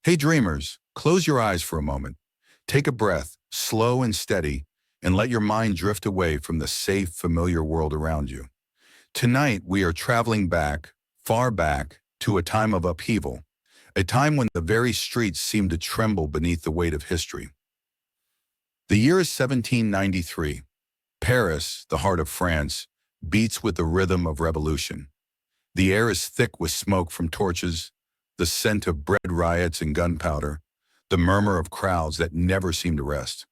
Hey dreamers, close your eyes for a moment. Take a breath, slow and steady, and let your mind drift away from the safe, familiar world around you. Tonight, we are traveling back, far back, to a time of upheaval, a time when the very streets seemed to tremble beneath the weight of history. The year is 1793. Paris, the heart of France, beats with the rhythm of revolution. The air is thick with smoke from torches, the scent of bread riots and gunpowder, the murmur of crowds that never seem to rest.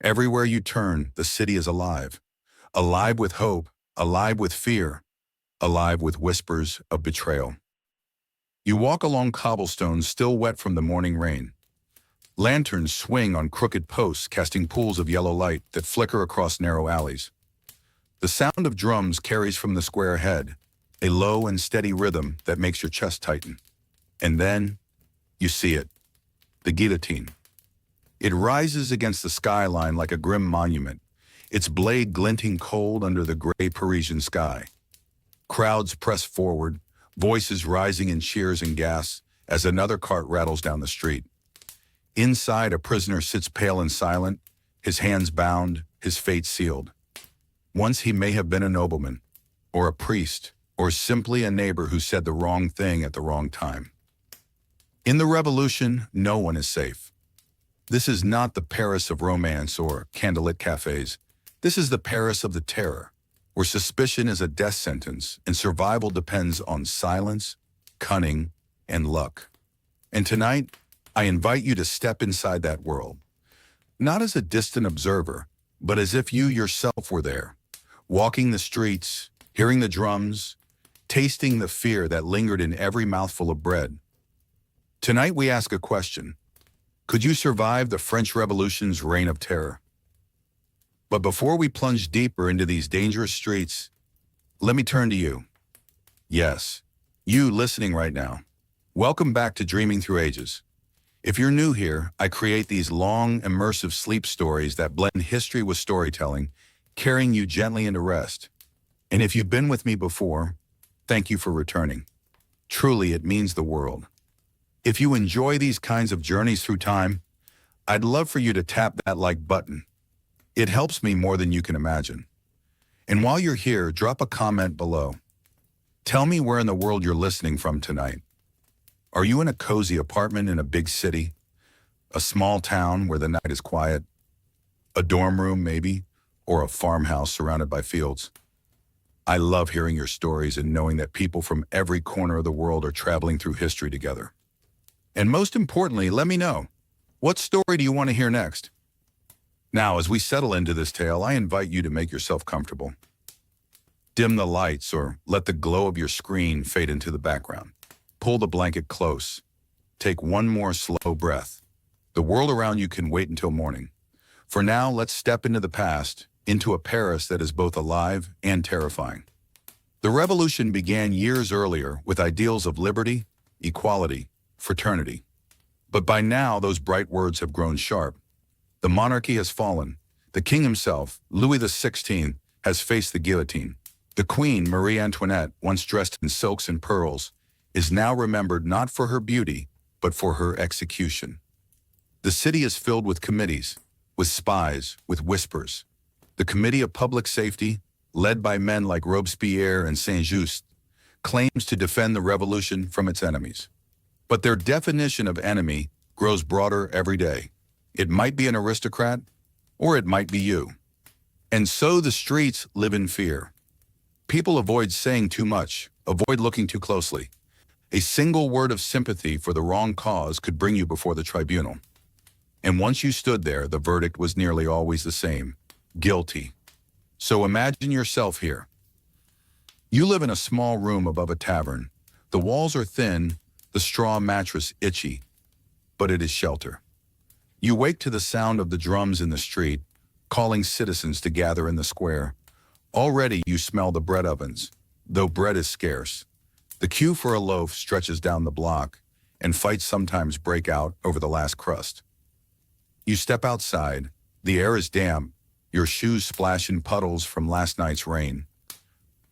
Everywhere you turn, the city is alive. Alive with hope, alive with fear, alive with whispers of betrayal. You walk along cobblestones still wet from the morning rain. Lanterns swing on crooked posts, casting pools of yellow light that flicker across narrow alleys. The sound of drums carries from the square ahead, a low and steady rhythm that makes your chest tighten. And then, you see it, the guillotine. It rises against the skyline like a grim monument, its blade glinting cold under the gray Parisian sky. Crowds press forward, voices rising in cheers and gasps as another cart rattles down the street. Inside, a prisoner sits pale and silent, his hands bound, his fate sealed. Once he may have been a nobleman, or a priest, or simply a neighbor who said the wrong thing at the wrong time. In the revolution, no one is safe. This is not the Paris of romance or candlelit cafes. This is the Paris of the terror, where suspicion is a death sentence and survival depends on silence, cunning, and luck. And tonight, I invite you to step inside that world, not as a distant observer, but as if you yourself were there, walking the streets, hearing the drums, tasting the fear that lingered in every mouthful of bread. Tonight we ask a question. Could you survive the French Revolution's reign of terror? But before we plunge deeper into these dangerous streets, let me turn to you. Yes, you listening right now. Welcome back to Dreaming Through Ages. If you're new here, I create these long, immersive sleep stories that blend history with storytelling, carrying you gently into rest. And if you've been with me before, thank you for returning. Truly, it means the world. If you enjoy these kinds of journeys through time, I'd love for you to tap that like button. It helps me more than you can imagine. And while you're here, drop a comment below. Tell me where in the world you're listening from tonight. Are you in a cozy apartment in a big city? A small town where the night is quiet? A dorm room, maybe? Or a farmhouse surrounded by fields? I love hearing your stories and knowing that people from every corner of the world are traveling through history together. And most importantly, let me know, what story do you want to hear next? Now, as we settle into this tale, I invite you to make yourself comfortable. Dim the lights or let the glow of your screen fade into the background. Pull the blanket close. Take one more slow breath. The world around you can wait until morning. For now, let's step into the past, into a Paris that is both alive and terrifying. The revolution began years earlier with ideals of liberty, equality, fraternity. But by now, those bright words have grown sharp. The monarchy has fallen. The king himself, Louis XVI, has faced the guillotine. The queen, Marie Antoinette, once dressed in silks and pearls, is now remembered not for her beauty, but for her execution. The city is filled with committees, with spies, with whispers. The Committee of Public Safety, led by men like Robespierre and Saint-Just, claims to defend the revolution from its enemies. But their definition of enemy grows broader every day. It might be an aristocrat, or it might be you. And so the streets live in fear. People avoid saying too much, avoid looking too closely. A single word of sympathy for the wrong cause could bring you before the tribunal. And once you stood there, the verdict was nearly always the same: guilty. So imagine yourself here. You live in a small room above a tavern. The walls are thin, the straw mattress itchy, but it is shelter. You wake to the sound of the drums in the street, calling citizens to gather in the square. Already you smell the bread ovens, though bread is scarce. The queue for a loaf stretches down the block, and fights sometimes break out over the last crust. You step outside, the air is damp, your shoes splash in puddles from last night's rain.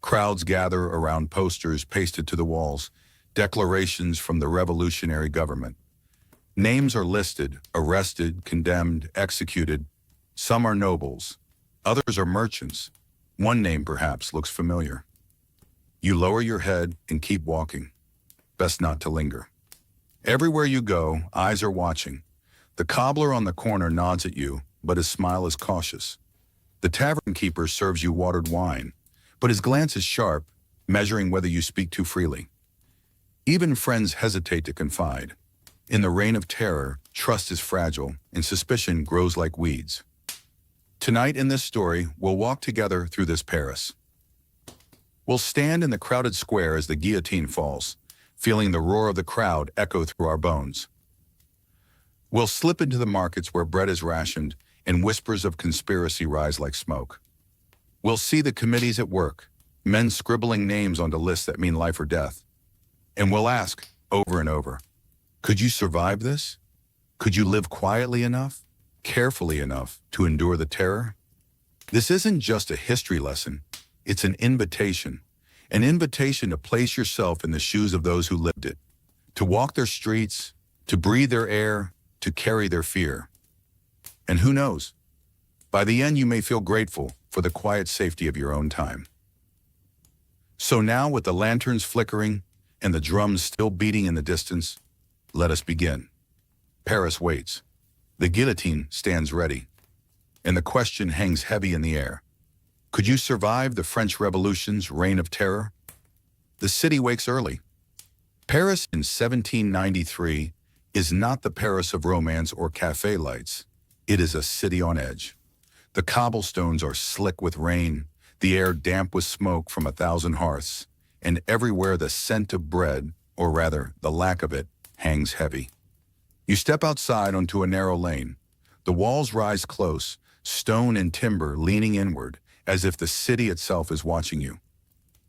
Crowds gather around posters pasted to the walls, declarations from the revolutionary government. Names are listed, arrested, condemned, executed. Some are nobles, others are merchants. One name perhaps looks familiar. You lower your head and keep walking. Best not to linger. Everywhere you go, eyes are watching. The cobbler on the corner nods at you, but his smile is cautious. The tavern keeper serves you watered wine, but his glance is sharp, measuring whether you speak too freely. Even friends hesitate to confide. In the reign of terror, trust is fragile, and suspicion grows like weeds. Tonight in this story, we'll walk together through this Paris. We'll stand in the crowded square as the guillotine falls, feeling the roar of the crowd echo through our bones. We'll slip into the markets where bread is rationed and whispers of conspiracy rise like smoke. We'll see the committees at work, men scribbling names onto lists that mean life or death. And we'll ask, over and over, could you survive this? Could you live quietly enough, carefully enough to endure the terror? This isn't just a history lesson, it's an invitation to place yourself in the shoes of those who lived it, to walk their streets, to breathe their air, to carry their fear. And who knows, by the end you may feel grateful for the quiet safety of your own time. So now, with the lanterns flickering and the drums still beating in the distance, let us begin. Paris waits. The guillotine stands ready, and the question hangs heavy in the air. Could you survive the French Revolution's reign of terror? The city wakes early. Paris in 1793 is not the Paris of romance or cafe lights. It is a city on edge. The cobblestones are slick with rain, the air damp with smoke from 1,000 hearths, and everywhere the scent of bread, or rather the lack of it, hangs heavy. You step outside onto a narrow lane. The walls rise close, stone and timber leaning inward, as if the city itself is watching you.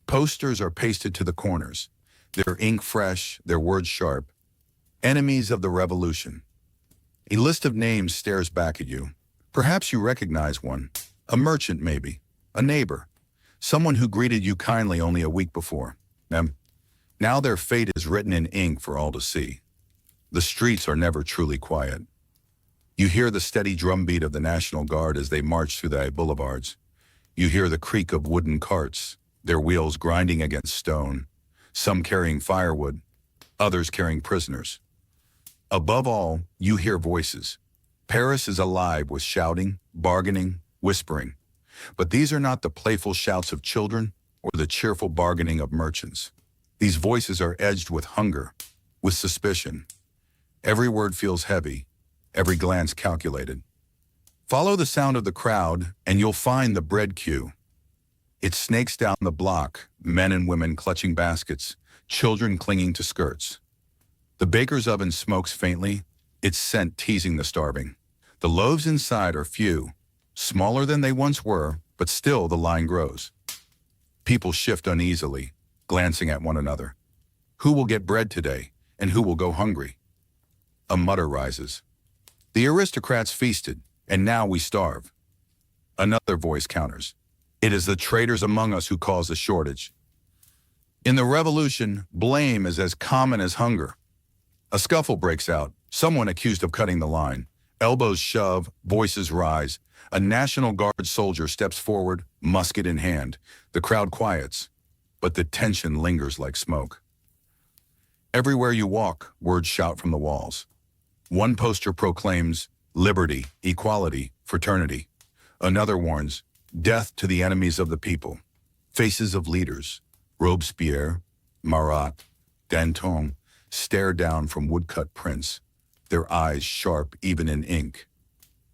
Posters are pasted to the corners, their ink fresh, their words sharp. Enemies of the revolution. A list of names stares back at you. Perhaps you recognize one. A merchant maybe. A neighbor. Someone who greeted you kindly only a week before. Now their fate is written in ink for all to see. The streets are never truly quiet. You hear the steady drumbeat of the National Guard as they march through the boulevards. You hear the creak of wooden carts, their wheels grinding against stone, some carrying firewood, others carrying prisoners. Above all, you hear voices. Paris is alive with shouting, bargaining, whispering. But these are not the playful shouts of children or the cheerful bargaining of merchants. These voices are edged with hunger, with suspicion. Every word feels heavy, every glance calculated. Follow the sound of the crowd, and you'll find the bread queue. It snakes down the block, men and women clutching baskets, children clinging to skirts. The baker's oven smokes faintly, its scent teasing the starving. The loaves inside are few, smaller than they once were, but still the line grows. People shift uneasily, glancing at one another. Who will get bread today, and who will go hungry? A mutter rises. The aristocrats feasted, and now we starve. Another voice counters. It is the traitors among us who cause the shortage. In the revolution, blame is as common as hunger. A scuffle breaks out, someone accused of cutting the line. Elbows shove, voices rise. A National Guard soldier steps forward, musket in hand. The crowd quiets, but the tension lingers like smoke. Everywhere you walk, words shout from the walls. One poster proclaims, liberty, equality, fraternity. Another warns, death to the enemies of the people. Faces of leaders, Robespierre, Marat, Danton, stare down from woodcut prints, their eyes sharp even in ink.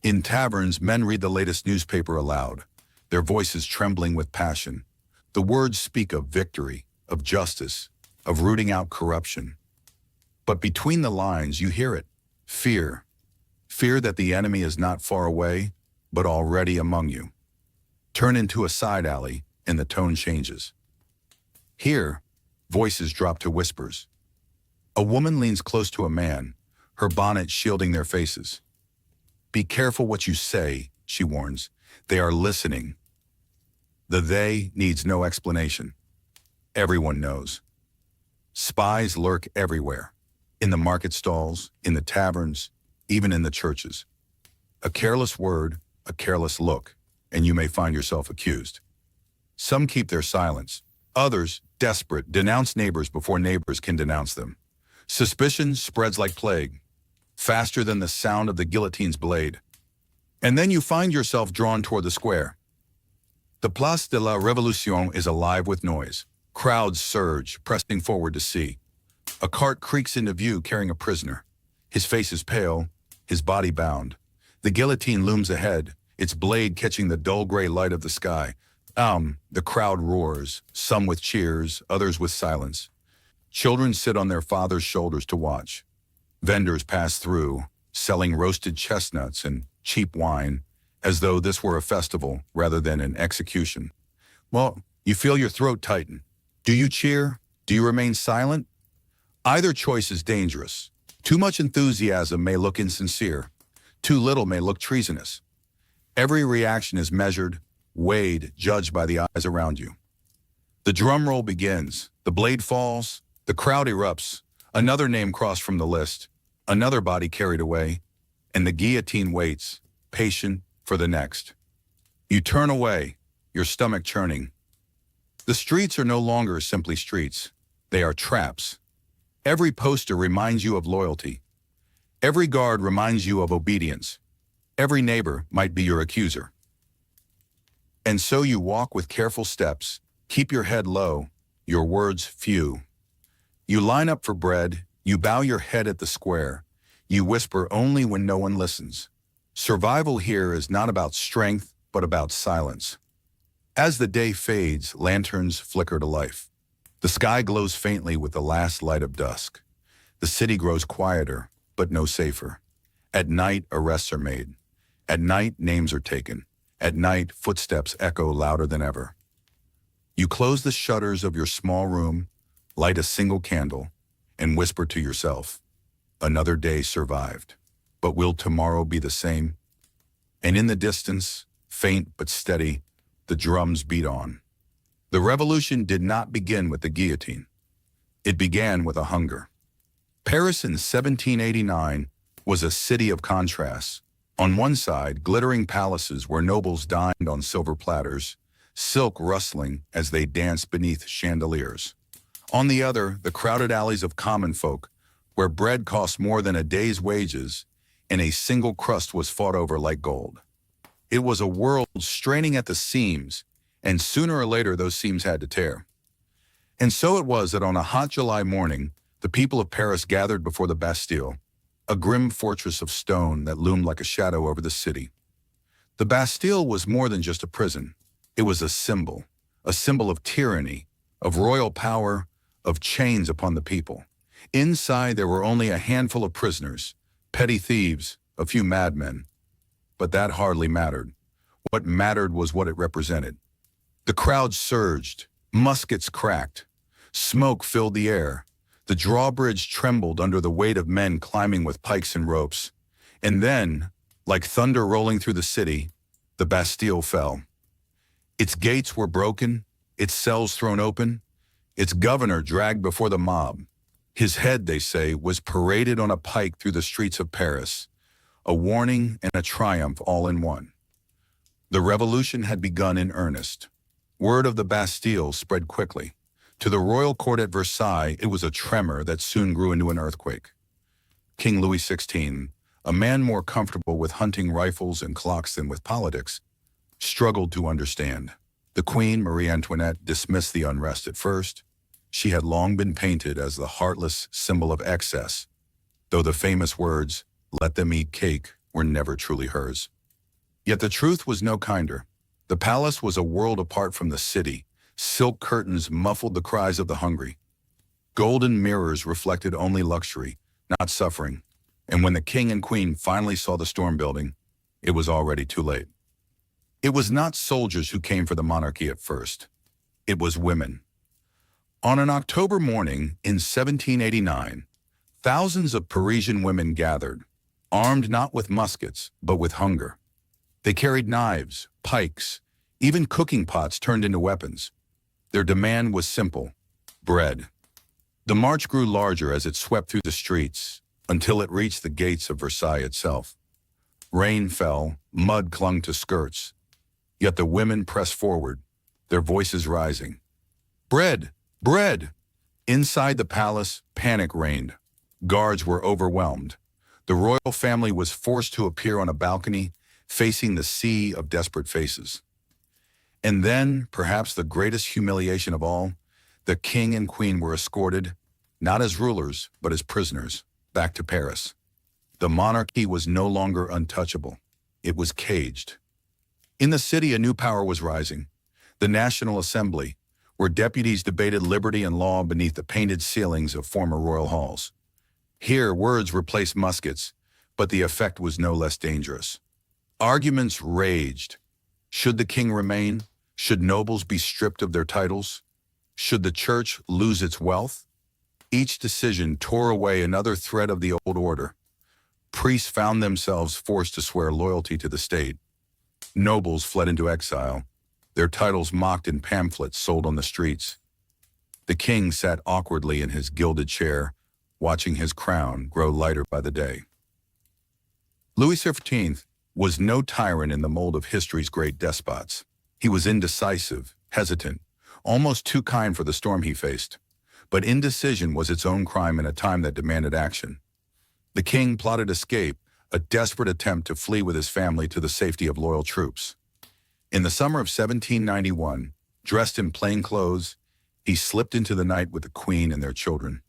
In taverns, men read the latest newspaper aloud, their voices trembling with passion. The words speak of victory, of justice, of rooting out corruption. But between the lines, you hear it, fear. Fear that the enemy is not far away, but already among you. Turn into a side alley, and the tone changes. Here, voices drop to whispers. A woman leans close to a man, her bonnet shielding their faces. Be careful what you say, she warns. They are listening. The they needs no explanation. Everyone knows. Spies lurk everywhere. in the market stalls, in the taverns, even in the churches. A careless word, a careless look, and you may find yourself accused. Some keep their silence. Others, desperate, denounce neighbors before neighbors can denounce them. Suspicion spreads like plague, faster than the sound of the guillotine's blade. And then you find yourself drawn toward the square. The Place de la Révolution is alive with noise. Crowds surge, pressing forward to see. A cart creaks into view carrying a prisoner. His face is pale, his body bound. The guillotine looms ahead, its blade catching the dull gray light of the sky. The crowd roars, some with cheers, others with silence. Children sit on their fathers' shoulders to watch. Vendors pass through, selling roasted chestnuts and cheap wine, as though this were a festival rather than an execution. Well, you feel your throat tighten. Do you cheer? Do you remain silent? Either choice is dangerous. Too much enthusiasm may look insincere. Too little may look treasonous. Every reaction is measured, weighed, judged by the eyes around you. The drum roll begins. The blade falls. The crowd erupts. Another name crossed from the list. Another body carried away. And the guillotine waits, patient, for the next. You turn away, your stomach churning. The streets are no longer simply streets. They are traps. Every poster reminds you of loyalty. Every guard reminds you of obedience. Every neighbor might be your accuser. And so you walk with careful steps, keep your head low, your words few. You line up for bread, you bow your head at the square. You whisper only when no one listens. Survival here is not about strength, but about silence. As the day fades, lanterns flicker to life. The sky glows faintly with the last light of dusk. The city grows quieter, but no safer. At night, arrests are made. At night, names are taken. At night, footsteps echo louder than ever. You close the shutters of your small room, light a single candle, and whisper to yourself, another day survived. But will tomorrow be the same? And in the distance, faint but steady, the drums beat on. The revolution did not begin with the guillotine. It began with a hunger. Paris in 1789 was a city of contrasts. On one side, glittering palaces where nobles dined on silver platters, silk rustling as they danced beneath chandeliers. On the other, the crowded alleys of common folk, where bread cost more than a day's wages, and a single crust was fought over like gold. It was a world straining at the seams, and sooner or later those seams had to tear. And so it was that on a hot July morning, the people of Paris gathered before the Bastille, a grim fortress of stone that loomed like a shadow over the city. The Bastille was more than just a prison. It was a symbol of tyranny, of royal power, of chains upon the people. Inside there were only a handful of prisoners, petty thieves, a few madmen. But that hardly mattered. What mattered was what it represented. The crowd surged, muskets cracked, smoke filled the air. The drawbridge trembled under the weight of men climbing with pikes and ropes. And then, like thunder rolling through the city, the Bastille fell. Its gates were broken, its cells thrown open, its governor dragged before the mob. His head, they say, was paraded on a pike through the streets of Paris, a warning and a triumph all in one. The revolution had begun in earnest. Word of the Bastille spread quickly. To the royal court at Versailles, it was a tremor that soon grew into an earthquake. King Louis XVI, a man more comfortable with hunting rifles and clocks than with politics, struggled to understand. The Queen, Marie Antoinette, dismissed the unrest at first. She had long been painted as the heartless symbol of excess, though the famous words, "Let them eat cake," were never truly hers. Yet the truth was no kinder. The palace was a world apart from the city. Silk curtains muffled the cries of the hungry. Golden mirrors reflected only luxury, not suffering. And when the king and queen finally saw the storm building, it was already too late. It was not soldiers who came for the monarchy at first. It was women. On an October morning in 1789, thousands of Parisian women gathered, armed not with muskets, but with hunger. They carried knives, pikes, even cooking pots turned into weapons. Their demand was simple: bread. The march grew larger as it swept through the streets, until it reached the gates of Versailles itself. Rain fell, mud clung to skirts, yet the women pressed forward, their voices rising. Bread! Bread! Inside the palace, panic reigned. Guards were overwhelmed. The royal family was forced to appear on a balcony, facing the sea of desperate faces. And then, perhaps the greatest humiliation of all, the king and queen were escorted, not as rulers, but as prisoners, back to Paris. The monarchy was no longer untouchable. It was caged. In the city, a new power was rising. The National Assembly, where deputies debated liberty and law beneath the painted ceilings of former royal halls. Here, words replaced muskets, but the effect was no less dangerous. Arguments raged. Should the king remain? Should nobles be stripped of their titles? Should the church lose its wealth? Each decision tore away another thread of the old order. Priests found themselves forced to swear loyalty to the state. Nobles fled into exile, their titles mocked in pamphlets sold on the streets. The king sat awkwardly in his gilded chair, watching his crown grow lighter by the day. Louis XV was no tyrant in the mold of history's great despots. He was indecisive, hesitant, almost too kind for the storm he faced. But indecision was its own crime in a time that demanded action. The king plotted escape, a desperate attempt to flee with his family to the safety of loyal troops. In the summer of 1791, dressed in plain clothes, he slipped into the night with the queen and their children.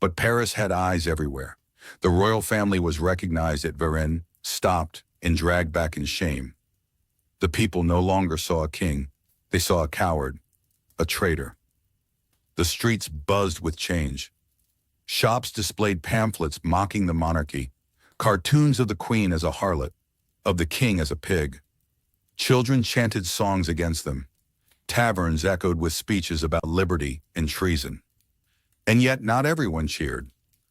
But Paris had eyes everywhere. The royal family was recognized at Varennes, stopped, and dragged back in shame. The people no longer saw a king. They saw a coward, a traitor. The streets buzzed with change. Shops displayed pamphlets mocking the monarchy, cartoons of the queen as a harlot, of the king as a pig. Children chanted songs against them. Taverns echoed with speeches about liberty and treason. And yet not everyone cheered.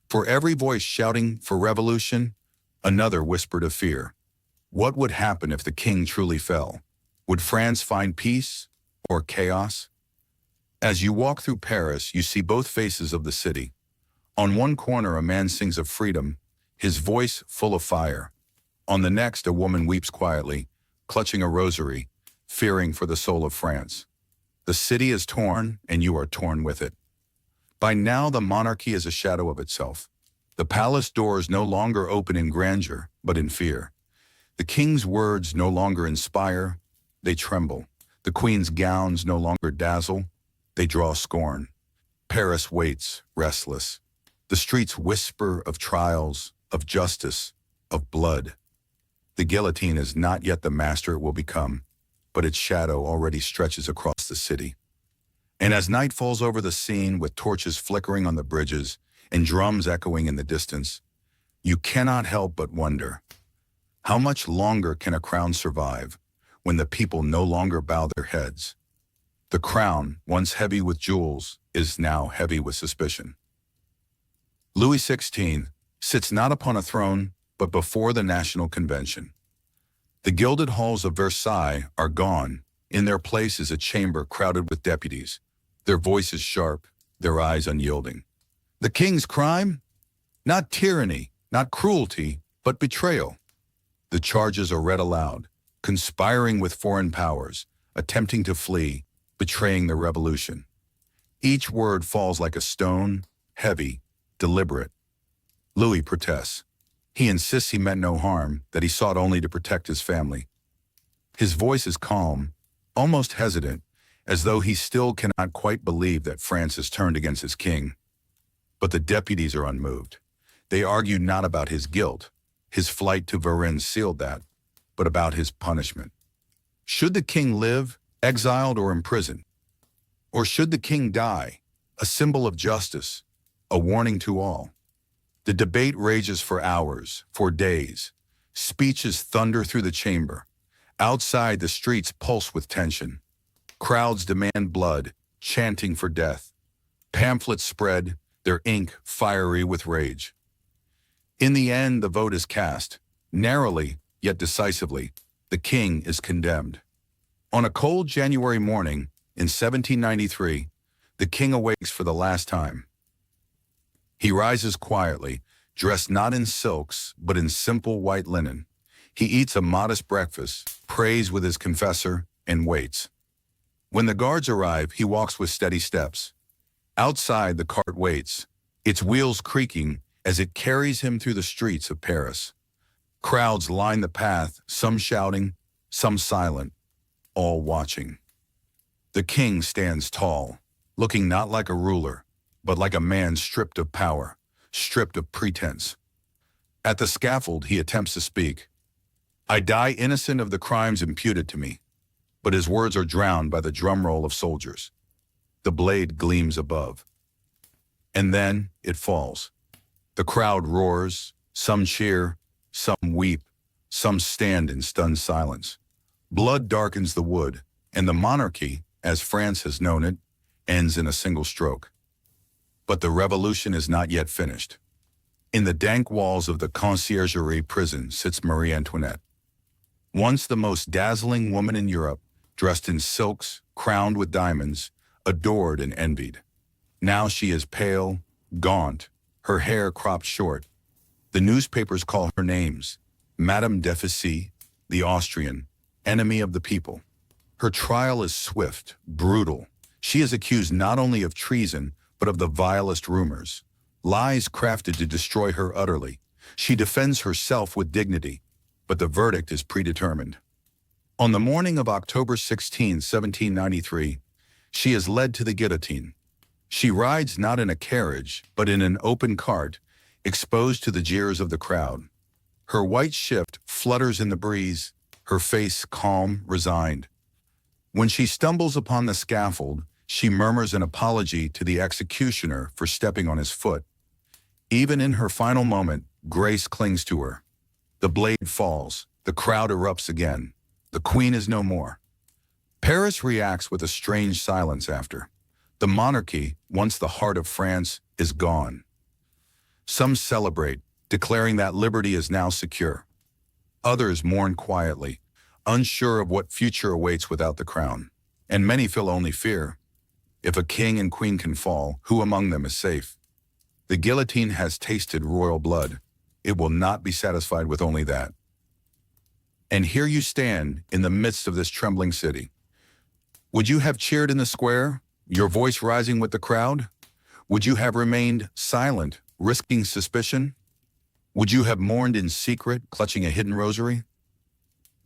For every voice shouting for revolution, another whispered of fear. What would happen if the king truly fell? Would France find peace or chaos? As you walk through Paris, you see both faces of the city. On one corner, a man sings of freedom, his voice full of fire. On the next, a woman weeps quietly, clutching a rosary, fearing for the soul of France. The city is torn, and you are torn with it. By now, the monarchy is a shadow of itself. The palace doors no longer open in grandeur, but in fear. The king's words no longer inspire, they tremble. The queen's gowns no longer dazzle, they draw scorn. Paris waits, restless. The streets whisper of trials, of justice, of blood. The guillotine is not yet the master it will become, but its shadow already stretches across the city. And as night falls over the scene with torches flickering on the bridges and drums echoing in the distance, you cannot help but wonder, how much longer can a crown survive when the people no longer bow their heads? The crown, once heavy with jewels, is now heavy with suspicion. Louis XVI sits not upon a throne, but before the National Convention. The gilded halls of Versailles are gone. In their place is a chamber crowded with deputies, their voices sharp, their eyes unyielding. The king's crime? Not tyranny, not cruelty, but betrayal. The charges are read aloud, conspiring with foreign powers, attempting to flee, betraying the revolution. Each word falls like a stone, heavy, deliberate. Louis protests. He insists he meant no harm, that he sought only to protect his family. His voice is calm, almost hesitant, as though he still cannot quite believe that France has turned against his king. But the deputies are unmoved. They argue not about his guilt, his flight to Varennes sealed that, but about his punishment. Should the king live, exiled or imprisoned? Or should the king die, a symbol of justice, a warning to all? The debate rages for hours, for days. Speeches thunder through the chamber. Outside, the streets pulse with tension. Crowds demand blood, chanting for death. Pamphlets spread, their ink fiery with rage. In the end, the vote is cast. Narrowly, yet decisively, the king is condemned. On a cold January morning in 1793, the king awakes for the last time. He rises quietly, dressed not in silks, but in simple white linen. He eats a modest breakfast, prays with his confessor, and waits. When the guards arrive, he walks with steady steps. Outside, the cart waits, its wheels creaking as it carries him through the streets of Paris. Crowds line the path, some shouting, some silent, all watching. The king stands tall, looking not like a ruler, but like a man stripped of power, stripped of pretense. At the scaffold, he attempts to speak. I die innocent of the crimes imputed to me, but his words are drowned by the drumroll of soldiers. The blade gleams above. And then it falls. The crowd roars, some cheer, some weep, some stand in stunned silence. Blood darkens the wood, and the monarchy, as France has known it, ends in a single stroke. But the revolution is not yet finished. In the dank walls of the Conciergerie prison sits Marie Antoinette. Once the most dazzling woman in Europe, dressed in silks, crowned with diamonds, adored and envied. Now she is pale, gaunt, her hair cropped short. The newspapers call her names: Madame d'Officier, the Austrian, enemy of the people. Her trial is swift, brutal. She is accused not only of treason, but of the vilest rumors, lies crafted to destroy her utterly. She defends herself with dignity, but the verdict is predetermined. On the morning of October 16, 1793, she is led to the guillotine. She rides not in a carriage, but in an open cart, exposed to the jeers of the crowd. Her white shift flutters in the breeze, her face calm, resigned. When she stumbles upon the scaffold, she murmurs an apology to the executioner for stepping on his foot. Even in her final moment, grace clings to her. The blade falls, the crowd erupts again. The queen is no more. Paris reacts with a strange silence after. The monarchy, once the heart of France, is gone. Some celebrate, declaring that liberty is now secure. Others mourn quietly, unsure of what future awaits without the crown. And many feel only fear. If a king and queen can fall, who among them is safe? The guillotine has tasted royal blood. It will not be satisfied with only that. And here you stand in the midst of this trembling city. Would you have cheered in the square, your voice rising with the crowd? Would you have remained silent, risking suspicion? Would you have mourned in secret, clutching a hidden rosary?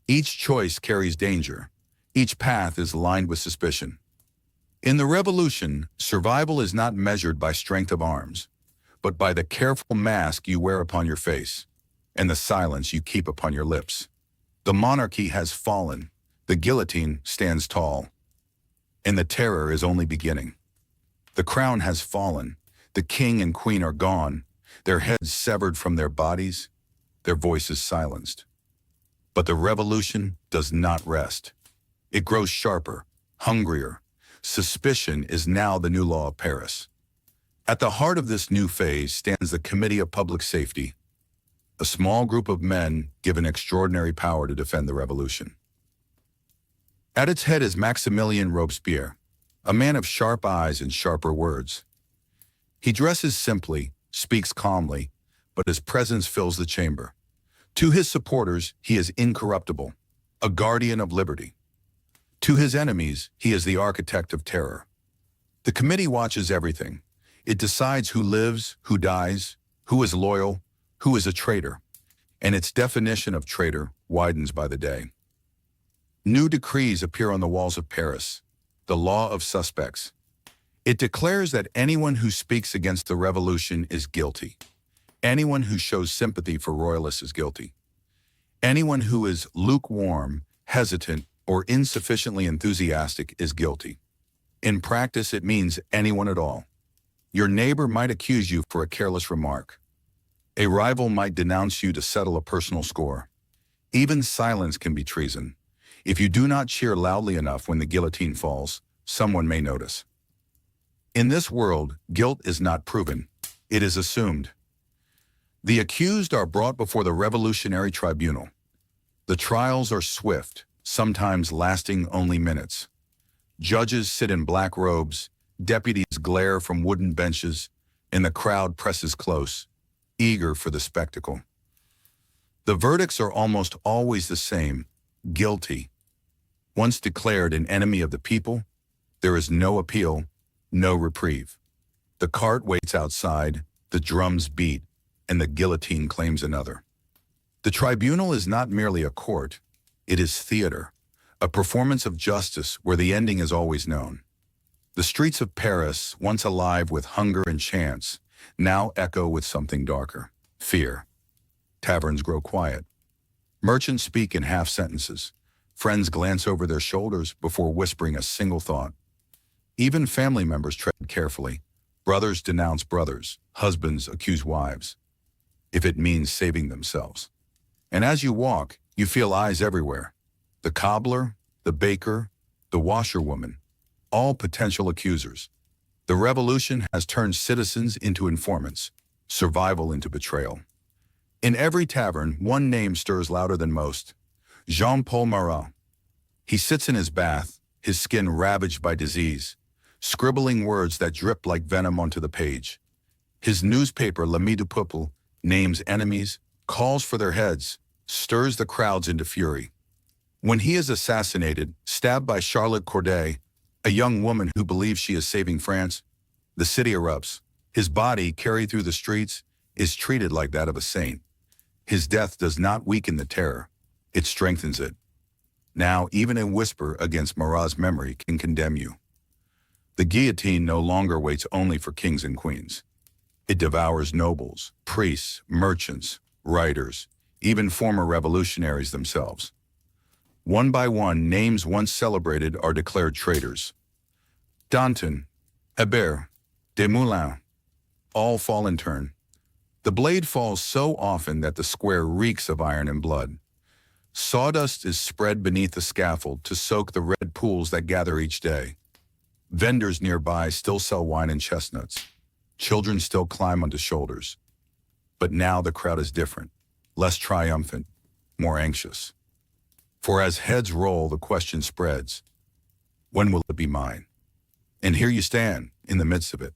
Each choice carries danger. Each path is lined with suspicion. In the revolution, survival is not measured by strength of arms, but by the careful mask you wear upon your face and the silence you keep upon your lips. The monarchy has fallen. The guillotine stands tall. And the terror is only beginning. The crown has fallen. The king and queen are gone, their heads severed from their bodies, their voices silenced. But the revolution does not rest. It grows sharper, hungrier. Suspicion is now the new law of Paris. At the heart of this new phase stands the Committee of Public Safety, a small group of men given extraordinary power to defend the revolution. At its head is Maximilien Robespierre, a man of sharp eyes and sharper words. He dresses simply, speaks calmly, but his presence fills the chamber. To his supporters, he is incorruptible, a guardian of liberty. To his enemies, he is the architect of terror. The committee watches everything. It decides who lives, who dies, who is loyal, who is a traitor, and its definition of traitor widens by the day. New decrees appear on the walls of Paris, the law of suspects. It declares that anyone who speaks against the revolution is guilty. Anyone who shows sympathy for royalists is guilty. Anyone who is lukewarm, hesitant, or insufficiently enthusiastic is guilty. In practice, it means anyone at all. Your neighbor might accuse you for a careless remark. A rival might denounce you to settle a personal score. Even silence can be treason. If you do not cheer loudly enough when the guillotine falls, someone may notice. In this world, guilt is not proven. It is assumed. The accused are brought before the Revolutionary Tribunal. The trials are swift, sometimes lasting only minutes. Judges sit in black robes, deputies glare from wooden benches, and the crowd presses close, eager for the spectacle. The verdicts are almost always the same: guilty. Once declared an enemy of the people, there is no appeal, no reprieve. The cart waits outside, the drums beat, and the guillotine claims another. The tribunal is not merely a court, it is theater, a performance of justice where the ending is always known. The streets of Paris, once alive with hunger and chance, now echo with something darker: fear. Taverns grow quiet. Merchants speak in half sentences. Friends glance over their shoulders before whispering a single thought. Even family members tread carefully. Brothers denounce brothers, husbands accuse wives, if it means saving themselves. And as you walk, you feel eyes everywhere. The cobbler, the baker, the washerwoman, all potential accusers. The revolution has turned citizens into informants, survival into betrayal. In every tavern, one name stirs louder than most: Jean-Paul Marat. He sits in his bath, his skin ravaged by disease, scribbling words that drip like venom onto the page. His newspaper, L'Ami du Peuple, names enemies, calls for their heads, stirs the crowds into fury. When he is assassinated, stabbed by Charlotte Corday, a young woman who believes she is saving France, the city erupts. His body, carried through the streets, is treated like that of a saint. His death does not weaken the terror, it strengthens it. Now, even a whisper against Marat's memory can condemn you. The guillotine no longer waits only for kings and queens. It devours nobles, priests, merchants, writers, even former revolutionaries themselves. One by one, names once celebrated are declared traitors. Danton, Hébert, Desmoulins, all fall in turn. The blade falls so often that the square reeks of iron and blood. Sawdust is spread beneath the scaffold to soak the red pools that gather each day. Vendors nearby still sell wine and chestnuts. Children still climb onto shoulders. But now the crowd is different, less triumphant, more anxious. For as heads roll, the question spreads: when will it be mine? And here you stand, in the midst of it.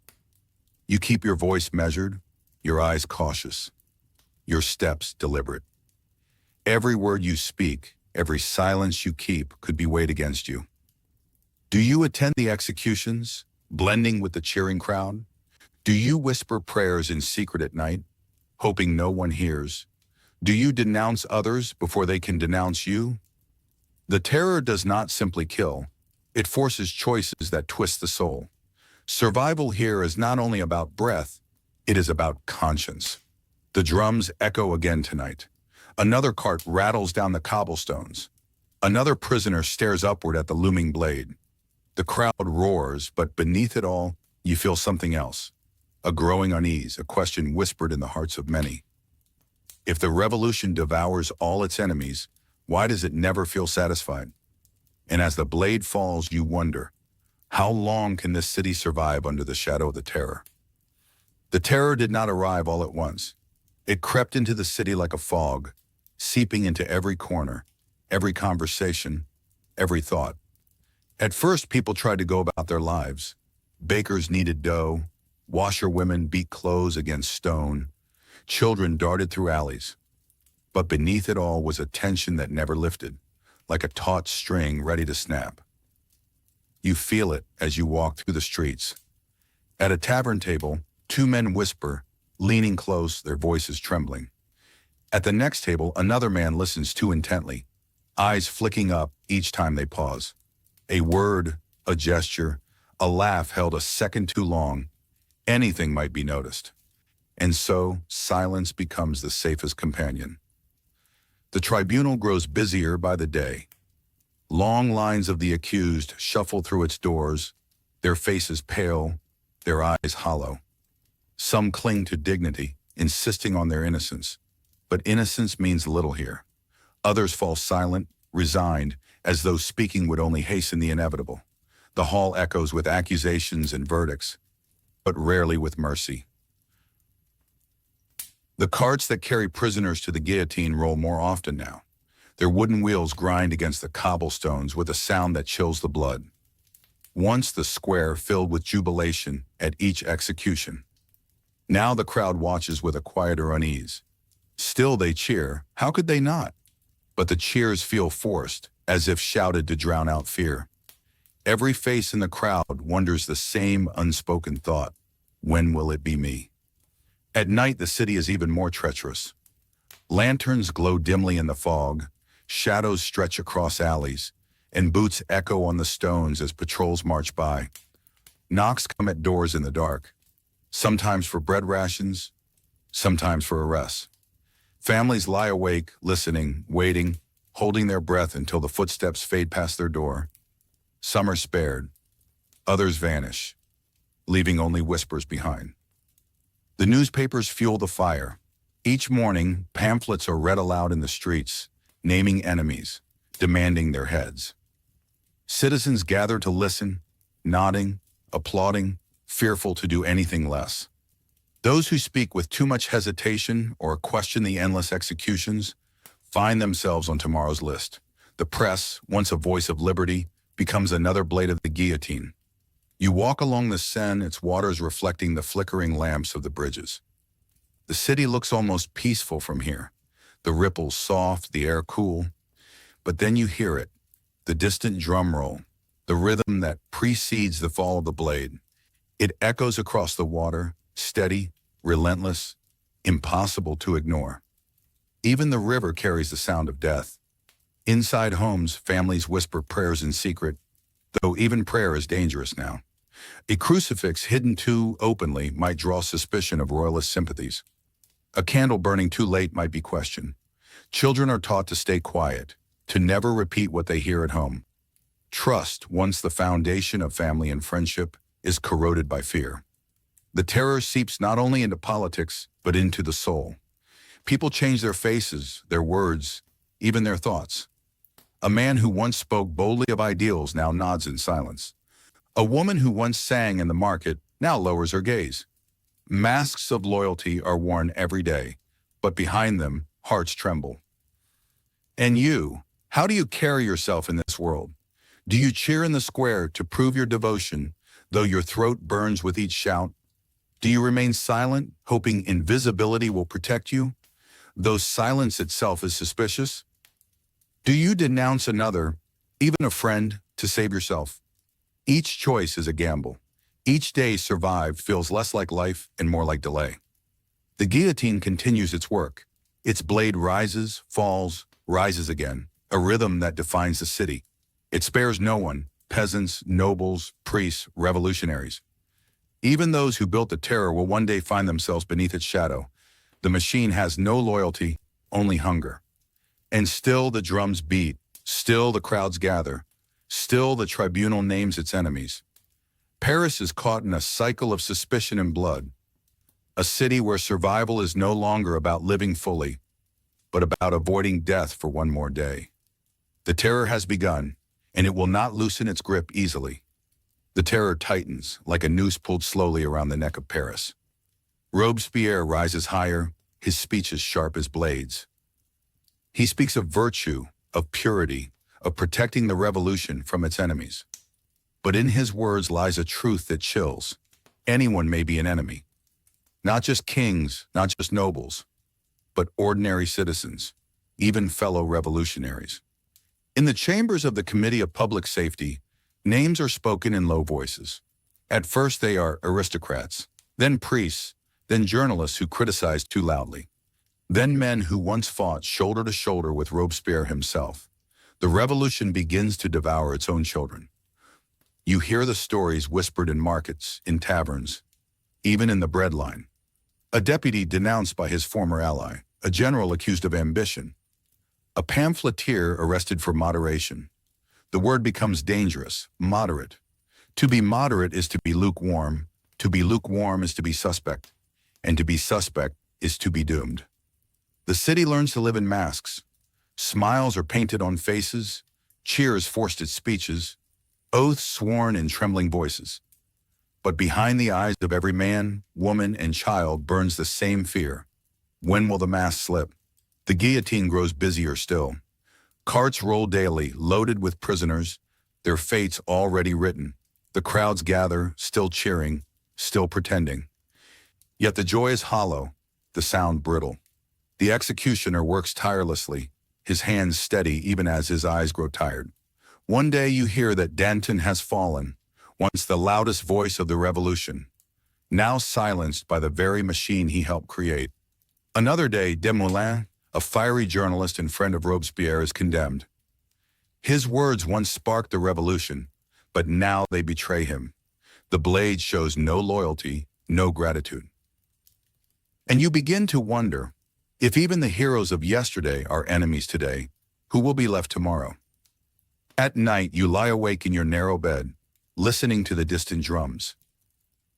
You keep your voice measured, your eyes cautious, your steps deliberate. Every word you speak, every silence you keep could be weighed against you. Do you attend the executions, blending with the cheering crowd? Do you whisper prayers in secret at night, hoping no one hears? Do you denounce others before they can denounce you? The terror does not simply kill, it forces choices that twist the soul. Survival here is not only about breath, it is about conscience. The drums echo again tonight. Another cart rattles down the cobblestones. Another prisoner stares upward at the looming blade. The crowd roars, but beneath it all, you feel something else. A growing unease, a question whispered in the hearts of many. If the revolution devours all its enemies, why does it never feel satisfied? And as the blade falls, you wonder, how long can this city survive under the shadow of the terror? The terror did not arrive all at once. It crept into the city like a fog, seeping into every corner, every conversation, every thought. At first, people tried to go about their lives. Bakers kneaded dough, washerwomen beat clothes against stone, children darted through alleys. But beneath it all was a tension that never lifted, like a taut string ready to snap. You feel it as you walk through the streets. At a tavern table, two men whisper, leaning close, their voices trembling. At the next table, another man listens too intently, eyes flicking up each time they pause. A word, a gesture, a laugh held a second too long, anything might be noticed. And so, silence becomes the safest companion. The tribunal grows busier by the day. Long lines of the accused shuffle through its doors, their faces pale, their eyes hollow. Some cling to dignity, insisting on their innocence. But innocence means little here. Others fall silent, resigned, as though speaking would only hasten the inevitable. The hall echoes with accusations and verdicts, but rarely with mercy. The carts that carry prisoners to the guillotine roll more often now. Their wooden wheels grind against the cobblestones with a sound that chills the blood. Once the square filled with jubilation at each execution. Now the crowd watches with a quieter unease. Still they cheer. How could they not? But the cheers feel forced, as if shouted to drown out fear. Every face in the crowd wonders the same unspoken thought. When will it be me? At night, the city is even more treacherous. Lanterns glow dimly in the fog, shadows stretch across alleys, and boots echo on the stones as patrols march by. Knocks come at doors in the dark, sometimes for bread rations, sometimes for arrests. Families lie awake, listening, waiting, holding their breath until the footsteps fade past their door. Some are spared, others vanish, leaving only whispers behind. The newspapers fuel the fire. Each morning, pamphlets are read aloud in the streets, naming enemies, demanding their heads. Citizens gather to listen, nodding, applauding, fearful to do anything less. Those who speak with too much hesitation or question the endless executions find themselves on tomorrow's list. The press, once a voice of liberty, becomes another blade of the guillotine. You walk along the Seine, its waters reflecting the flickering lamps of the bridges. The city looks almost peaceful from here, the ripples soft, the air cool. But then you hear it, the distant drum roll, the rhythm that precedes the fall of the blade. It echoes across the water, steady, relentless, impossible to ignore. Even the river carries the sound of death. Inside homes, families whisper prayers in secret, though even prayer is dangerous now. A crucifix hidden too openly might draw suspicion of royalist sympathies. A candle burning too late might be questioned. Children are taught to stay quiet, to never repeat what they hear at home. Trust, once the foundation of family and friendship, is corroded by fear. The terror seeps not only into politics, but into the soul. People change their faces, their words, even their thoughts. A man who once spoke boldly of ideals now nods in silence. A woman who once sang in the market now lowers her gaze. Masks of loyalty are worn every day, but behind them, hearts tremble. And you, how do you carry yourself in this world? Do you cheer in the square to prove your devotion, though your throat burns with each shout? Do you remain silent, hoping invisibility will protect you, though silence itself is suspicious? Do you denounce another, even a friend, to save yourself? Each choice is a gamble. Each day survived feels less like life and more like delay. The guillotine continues its work. Its blade rises, falls, rises again, a rhythm that defines the city. It spares no one, peasants, nobles, priests, revolutionaries. Even those who built the terror will one day find themselves beneath its shadow. The machine has no loyalty, only hunger. And still the drums beat, still the crowds gather, still the tribunal names its enemies. Paris is caught in a cycle of suspicion and blood, a city where survival is no longer about living fully, but about avoiding death for one more day. The terror has begun, and it will not loosen its grip easily. The terror tightens, like a noose pulled slowly around the neck of Paris. Robespierre rises higher, his speech as sharp as blades. He speaks of virtue, of purity, of protecting the revolution from its enemies. But in his words lies a truth that chills. Anyone may be an enemy. Not just kings, not just nobles, but ordinary citizens, even fellow revolutionaries. In the chambers of the Committee of Public Safety, names are spoken in low voices. At first they are aristocrats, then priests, then journalists who criticize too loudly, then men who once fought shoulder to shoulder with Robespierre himself. The revolution begins to devour its own children. You hear the stories whispered in markets, in taverns, even in the bread line. A deputy denounced by his former ally, a general accused of ambition, a pamphleteer arrested for moderation. The word becomes dangerous, moderate. To be moderate is to be lukewarm is to be suspect, and to be suspect is to be doomed. The city learns to live in masks. Smiles are painted on faces, cheers forced at speeches, oaths sworn in trembling voices. But behind the eyes of every man, woman, and child burns the same fear. When will the mask slip? The guillotine grows busier still. Carts roll daily, loaded with prisoners, their fates already written. The crowds gather, still cheering, still pretending. Yet the joy is hollow, the sound brittle. The executioner works tirelessly, his hands steady even as his eyes grow tired. One day you hear that Danton has fallen, once the loudest voice of the revolution, now silenced by the very machine he helped create. Another day, Desmoulins, a fiery journalist and friend of Robespierre, is condemned. His words once sparked the revolution, but now they betray him. The blade shows no loyalty, no gratitude. And you begin to wonder, if even the heroes of yesterday are enemies today, who will be left tomorrow? At night, you lie awake in your narrow bed, listening to the distant drums.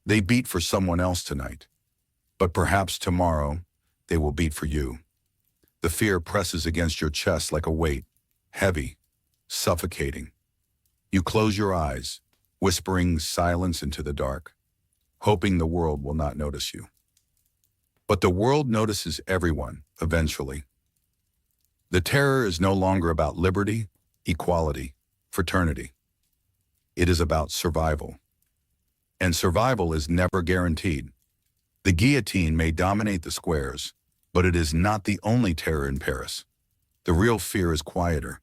They beat for someone else tonight, but perhaps tomorrow they will beat for you. The fear presses against your chest like a weight, heavy, suffocating. You close your eyes, whispering silence into the dark, hoping the world will not notice you. But the world notices everyone, eventually. The terror is no longer about liberty, equality, fraternity. It is about survival. And survival is never guaranteed. The guillotine may dominate the squares, but it is not the only terror in Paris. The real fear is quieter.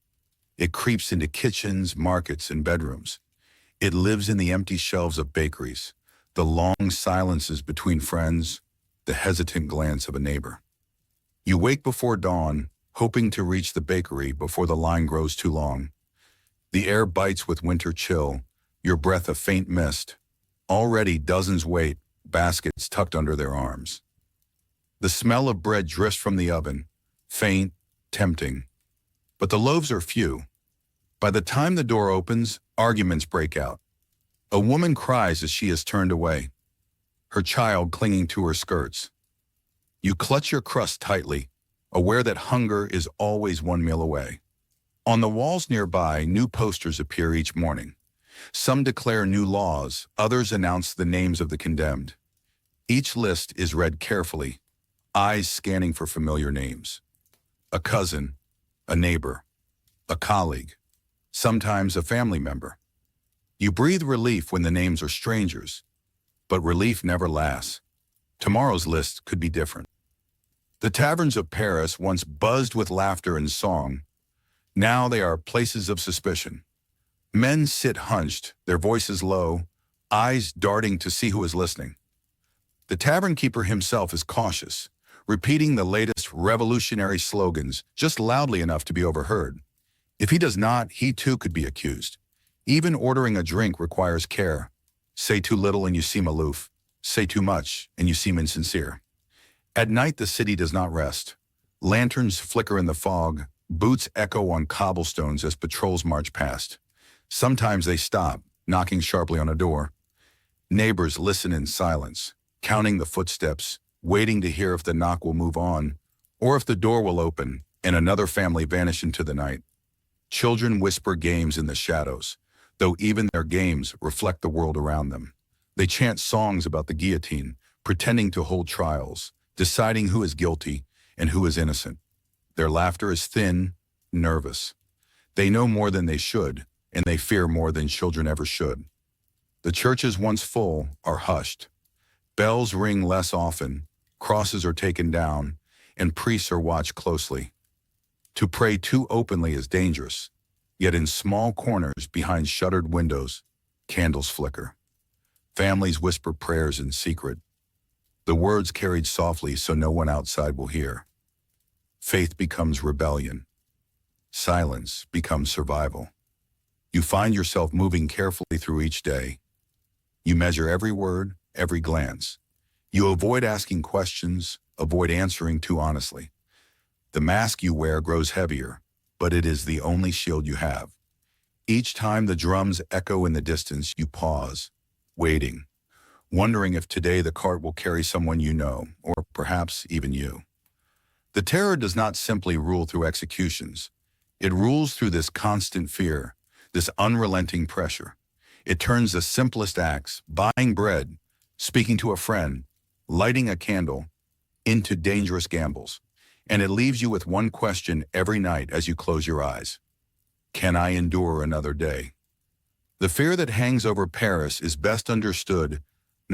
It creeps into kitchens, markets, and bedrooms. It lives in the empty shelves of bakeries, the long silences between friends, the hesitant glance of a neighbor. You wake before dawn, hoping to reach the bakery before the line grows too long. The air bites with winter chill, your breath a faint mist. Already dozens wait, baskets tucked under their arms. The smell of bread drifts from the oven, faint, tempting. But the loaves are few. By the time the door opens, arguments break out. A woman cries as she is turned away, her child clinging to her skirts. You clutch your crust tightly, aware that hunger is always one meal away. On the walls nearby, new posters appear each morning. Some declare new laws, others announce the names of the condemned. Each list is read carefully, eyes scanning for familiar names. A cousin, a neighbor, a colleague, sometimes a family member. You breathe relief when the names are strangers, but relief never lasts. Tomorrow's list could be different. The taverns of Paris once buzzed with laughter and song. Now they are places of suspicion. Men sit hunched, their voices low, eyes darting to see who is listening. The tavern keeper himself is cautious, repeating the latest revolutionary slogans just loudly enough to be overheard. If he does not, he too could be accused. Even ordering a drink requires care. Say too little and you seem aloof. Say too much and you seem insincere. At night, the city does not rest. Lanterns flicker in the fog, boots echo on cobblestones as patrols march past. Sometimes they stop, knocking sharply on a door. Neighbors listen in silence, counting the footsteps, waiting to hear if the knock will move on, or if the door will open and another family vanish into the night. Children whisper games in the shadows, though even their games reflect the world around them. They chant songs about the guillotine, pretending to hold trials, deciding who is guilty and who is innocent. Their laughter is thin, nervous. They know more than they should, and they fear more than children ever should. The churches once full are hushed. Bells ring less often, crosses are taken down, and priests are watched closely. To pray too openly is dangerous, yet in small corners behind shuttered windows, candles flicker. Families whisper prayers in secret, the words carried softly so no one outside will hear. Faith becomes rebellion. Silence becomes survival. You find yourself moving carefully through each day. You measure every word, every glance. You avoid asking questions, avoid answering too honestly. The mask you wear grows heavier, but it is the only shield you have. Each time the drums echo in the distance, you pause, waiting, wondering if today the cart will carry someone you know, or perhaps even you. The terror does not simply rule through executions. It rules through this constant fear, this unrelenting pressure. It turns the simplest acts, buying bread, speaking to a friend, lighting a candle, into dangerous gambles. And it leaves you with one question every night as you close your eyes. Can I endure another day? The fear that hangs over Paris is best understood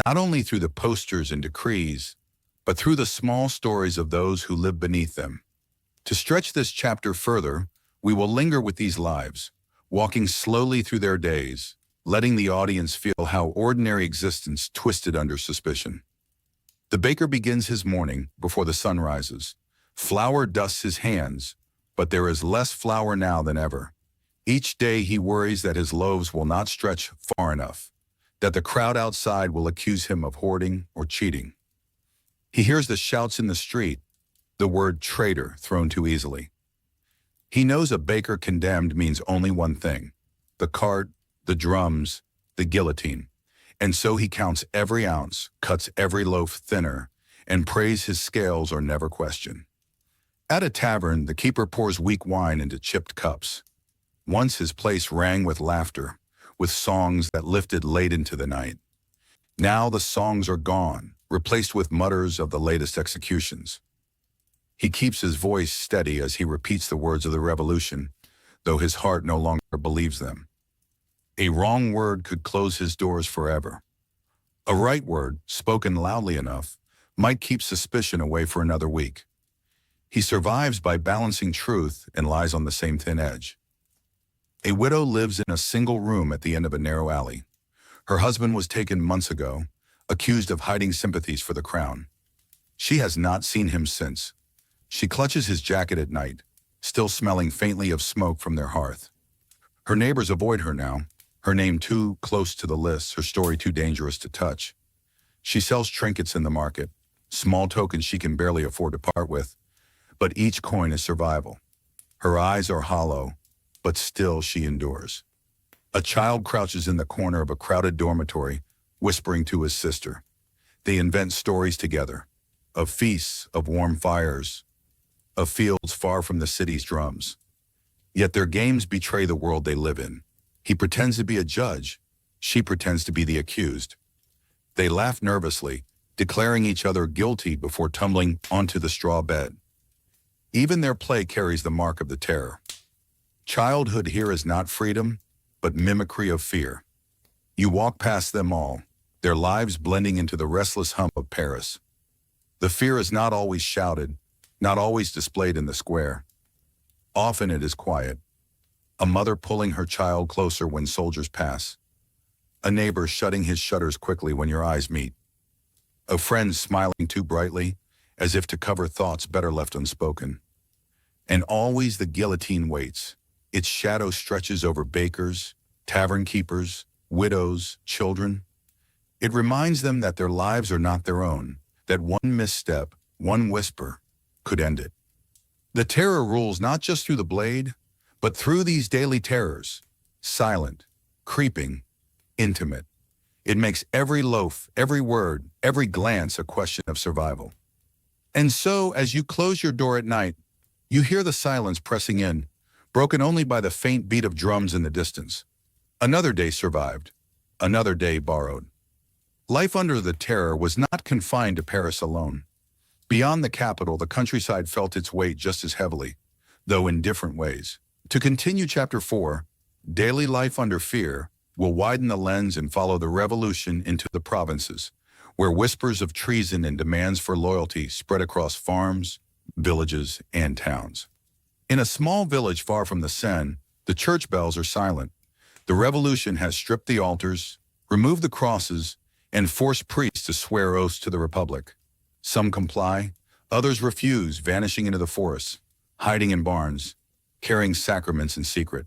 not only through the posters and decrees, but through the small stories of those who live beneath them. To stretch this chapter further, we will linger with these lives, walking slowly through their days, letting the audience feel how ordinary existence twisted under suspicion. The baker begins his morning before the sun rises. Flour dusts his hands, but there is less flour now than ever. Each day he worries that his loaves will not stretch far enough, that the crowd outside will accuse him of hoarding or cheating. He hears the shouts in the street, the word traitor thrown too easily. He knows a baker condemned means only one thing: the cart, the drums, the guillotine. And so he counts every ounce, cuts every loaf thinner, and prays his scales are never questioned. At a tavern, the keeper pours weak wine into chipped cups. Once his place rang with laughter, with songs that lifted late into the night. Now the songs are gone, replaced with mutters of the latest executions. He keeps his voice steady as he repeats the words of the revolution, though his heart no longer believes them. A wrong word could close his doors forever. A right word, spoken loudly enough, might keep suspicion away for another week. He survives by balancing truth and lies on the same thin edge. A widow lives in a single room at the end of a narrow alley. Her husband was taken months ago, accused of hiding sympathies for the crown. She has not seen him since. She clutches his jacket at night, still smelling faintly of smoke from their hearth. Her neighbors avoid her now, her name too close to the list, her story too dangerous to touch. She sells trinkets in the market, small tokens she can barely afford to part with, but each coin is survival. Her eyes are hollow, but still she endures. A child crouches in the corner of a crowded dormitory, whispering to his sister. They invent stories together, of feasts, of warm fires, of fields far from the city's drums. Yet their games betray the world they live in. He pretends to be a judge. She pretends to be the accused. They laugh nervously, declaring each other guilty before tumbling onto the straw bed. Even their play carries the mark of the terror. Childhood here is not freedom, but mimicry of fear. You walk past them all, their lives blending into the restless hum of Paris. The fear is not always shouted, not always displayed in the square. Often it is quiet. A mother pulling her child closer when soldiers pass. A neighbor shutting his shutters quickly when your eyes meet. A friend smiling too brightly, as if to cover thoughts better left unspoken. And always the guillotine waits. Its shadow stretches over bakers, tavern keepers, widows, children. It reminds them that their lives are not their own, that one misstep, one whisper, could end it. The terror rules not just through the blade, but through these daily terrors, silent, creeping, intimate. It makes every loaf, every word, every glance a question of survival. And so, as you close your door at night, you hear the silence pressing in, broken only by the faint beat of drums in the distance. Another day survived, another day borrowed. Life under the terror was not confined to Paris alone. Beyond the capital, the countryside felt its weight just as heavily, though in different ways. To continue Chapter 4, Daily Life Under Fear will widen the lens and follow the revolution into the provinces, where whispers of treason and demands for loyalty spread across farms, villages, and towns. In a small village far from the Seine, the church bells are silent. The revolution has stripped the altars, removed the crosses, and forced priests to swear oaths to the Republic. Some comply, others refuse, vanishing into the forests, hiding in barns, carrying sacraments in secret.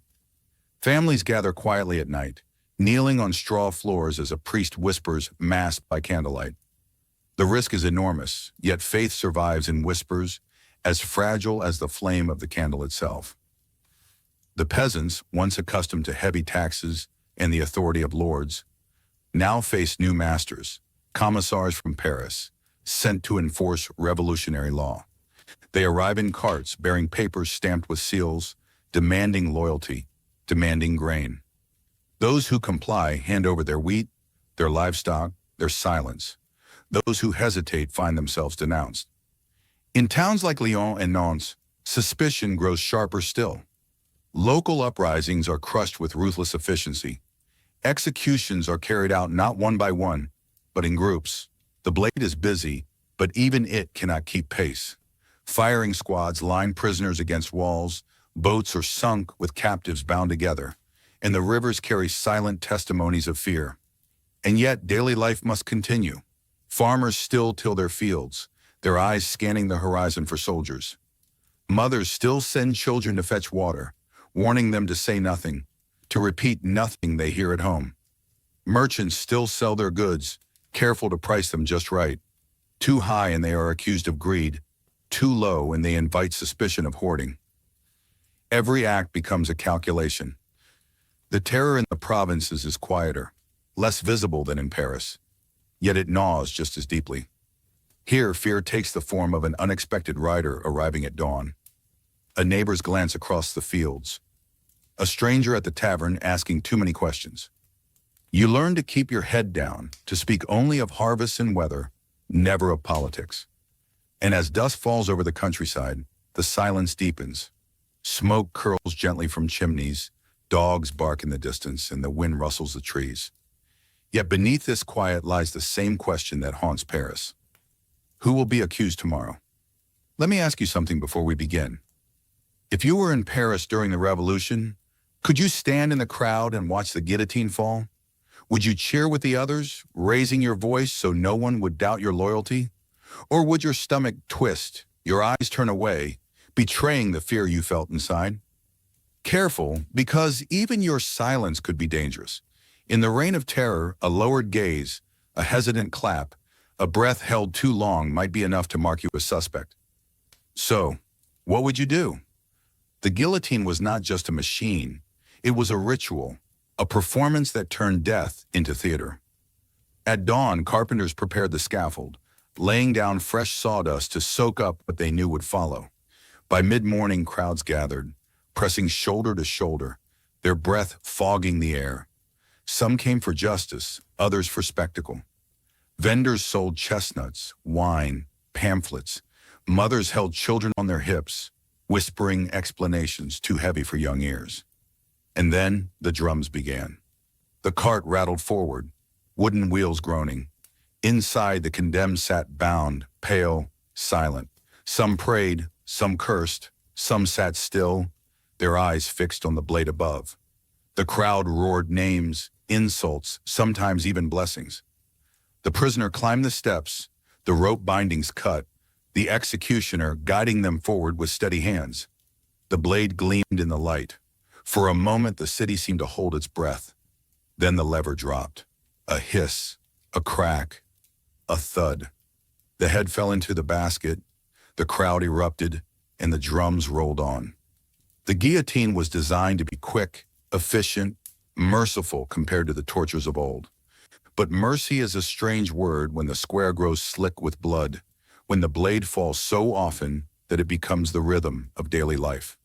Families gather quietly at night, kneeling on straw floors as a priest whispers Mass by candlelight. The risk is enormous, yet faith survives in whispers as fragile as the flame of the candle itself. The peasants, once accustomed to heavy taxes and the authority of lords, now face new masters, commissars from Paris, sent to enforce revolutionary law. They arrive in carts bearing papers stamped with seals, demanding loyalty, demanding grain. Those who comply hand over their wheat, their livestock, their silence. Those who hesitate find themselves denounced. In towns like Lyon and Nantes, suspicion grows sharper still. Local uprisings are crushed with ruthless efficiency. Executions are carried out not one by one, but in groups. The blade is busy, but even it cannot keep pace. Firing squads line prisoners against walls, boats are sunk with captives bound together, and the rivers carry silent testimonies of fear. And yet daily life must continue. Farmers still till their fields, their eyes scanning the horizon for soldiers. Mothers still send children to fetch water, warning them to say nothing, to repeat nothing they hear at home. Merchants still sell their goods, careful to price them just right. Too high and they are accused of greed, too low and they invite suspicion of hoarding. Every act becomes a calculation. The terror in the provinces is quieter, less visible than in Paris, yet it gnaws just as deeply. Here, fear takes the form of an unexpected rider arriving at dawn. A neighbor's glance across the fields. A stranger at the tavern asking too many questions. You learn to keep your head down, to speak only of harvests and weather, never of politics. And as dusk falls over the countryside, the silence deepens. Smoke curls gently from chimneys, dogs bark in the distance, and the wind rustles the trees. Yet beneath this quiet lies the same question that haunts Paris. Who will be accused tomorrow? Let me ask you something before we begin. If you were in Paris during the Revolution, could you stand in the crowd and watch the guillotine fall? Would you cheer with the others, raising your voice so no one would doubt your loyalty? Or would your stomach twist, your eyes turn away, betraying the fear you felt inside? Careful, because even your silence could be dangerous. In the reign of terror, a lowered gaze, a hesitant clap, a breath held too long might be enough to mark you a suspect. So, what would you do? The guillotine was not just a machine. It was a ritual, a performance that turned death into theater. At dawn, carpenters prepared the scaffold, laying down fresh sawdust to soak up what they knew would follow. By mid-morning, crowds gathered, pressing shoulder to shoulder, their breath fogging the air. Some came for justice, others for spectacle. Vendors sold chestnuts, wine, pamphlets. Mothers held children on their hips, whispering explanations too heavy for young ears. And then the drums began. The cart rattled forward, wooden wheels groaning. Inside, the condemned sat bound, pale, silent. Some prayed, some cursed, some sat still, their eyes fixed on the blade above. The crowd roared names, insults, sometimes even blessings. The prisoner climbed the steps, the rope bindings cut, the executioner guiding them forward with steady hands. The blade gleamed in the light. For a moment, the city seemed to hold its breath. Then the lever dropped. A hiss, a crack, a thud. The head fell into the basket, the crowd erupted, and the drums rolled on. The guillotine was designed to be quick, efficient, merciful compared to the tortures of old. But mercy is a strange word when the square grows slick with blood, when the blade falls so often that it becomes the rhythm of daily life.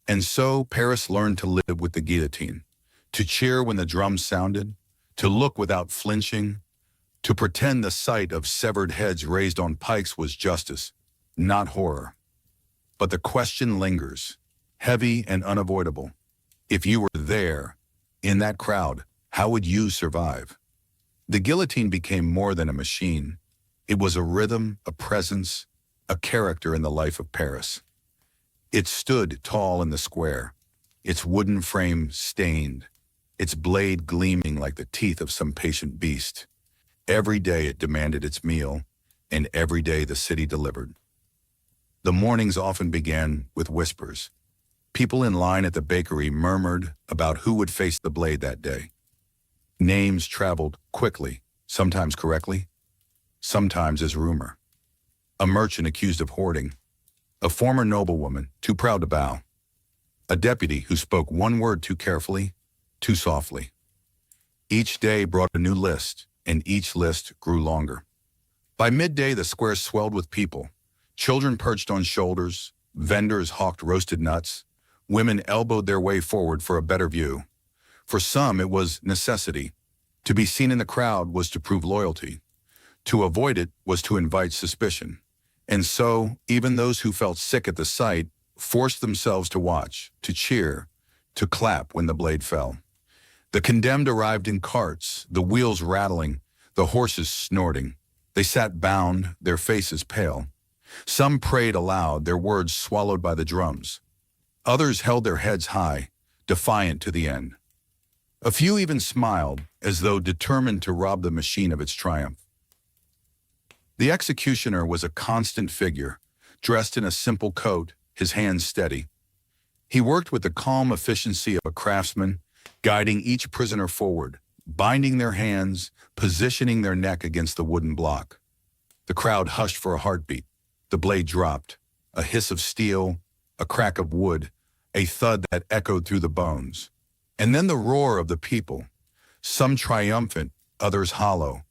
And so Paris learned to live with the guillotine, to cheer when the drums sounded, to look without flinching, to pretend the sight of severed heads raised on pikes was justice, not horror. But the question lingers, heavy and unavoidable. If you were there, in that crowd, how would you survive? The guillotine became more than a machine. It was a rhythm, a presence, a character in the life of Paris. It stood tall in the square, its wooden frame stained, its blade gleaming like the teeth of some patient beast. Every day it demanded its meal, and every day the city delivered. The mornings often began with whispers. People in line at the bakery murmured about who would face the blade that day. Names traveled quickly, sometimes correctly, sometimes as rumor. A merchant accused of hoarding, a former noblewoman too proud to bow, a deputy who spoke one word too carefully, too softly. Each day brought a new list, and each list grew longer. By midday, the square swelled with people. Children perched on shoulders, vendors hawked roasted nuts, women elbowed their way forward for a better view. For some, it was necessity. To be seen in the crowd was to prove loyalty. To avoid it was to invite suspicion. And so, even those who felt sick at the sight forced themselves to watch, to cheer, to clap when the blade fell. The condemned arrived in carts, the wheels rattling, the horses snorting. They sat bound, their faces pale. Some prayed aloud, their words swallowed by the drums. Others held their heads high, defiant to the end. A few even smiled, as though determined to rob the machine of its triumph. The executioner was a constant figure, dressed in a simple coat, his hands steady. He worked with the calm efficiency of a craftsman, guiding each prisoner forward, binding their hands, positioning their neck against the wooden block. The crowd hushed for a heartbeat. The blade dropped, a hiss of steel, a crack of wood, a thud that echoed through the bones. And then the roar of the people, some triumphant, others hollow,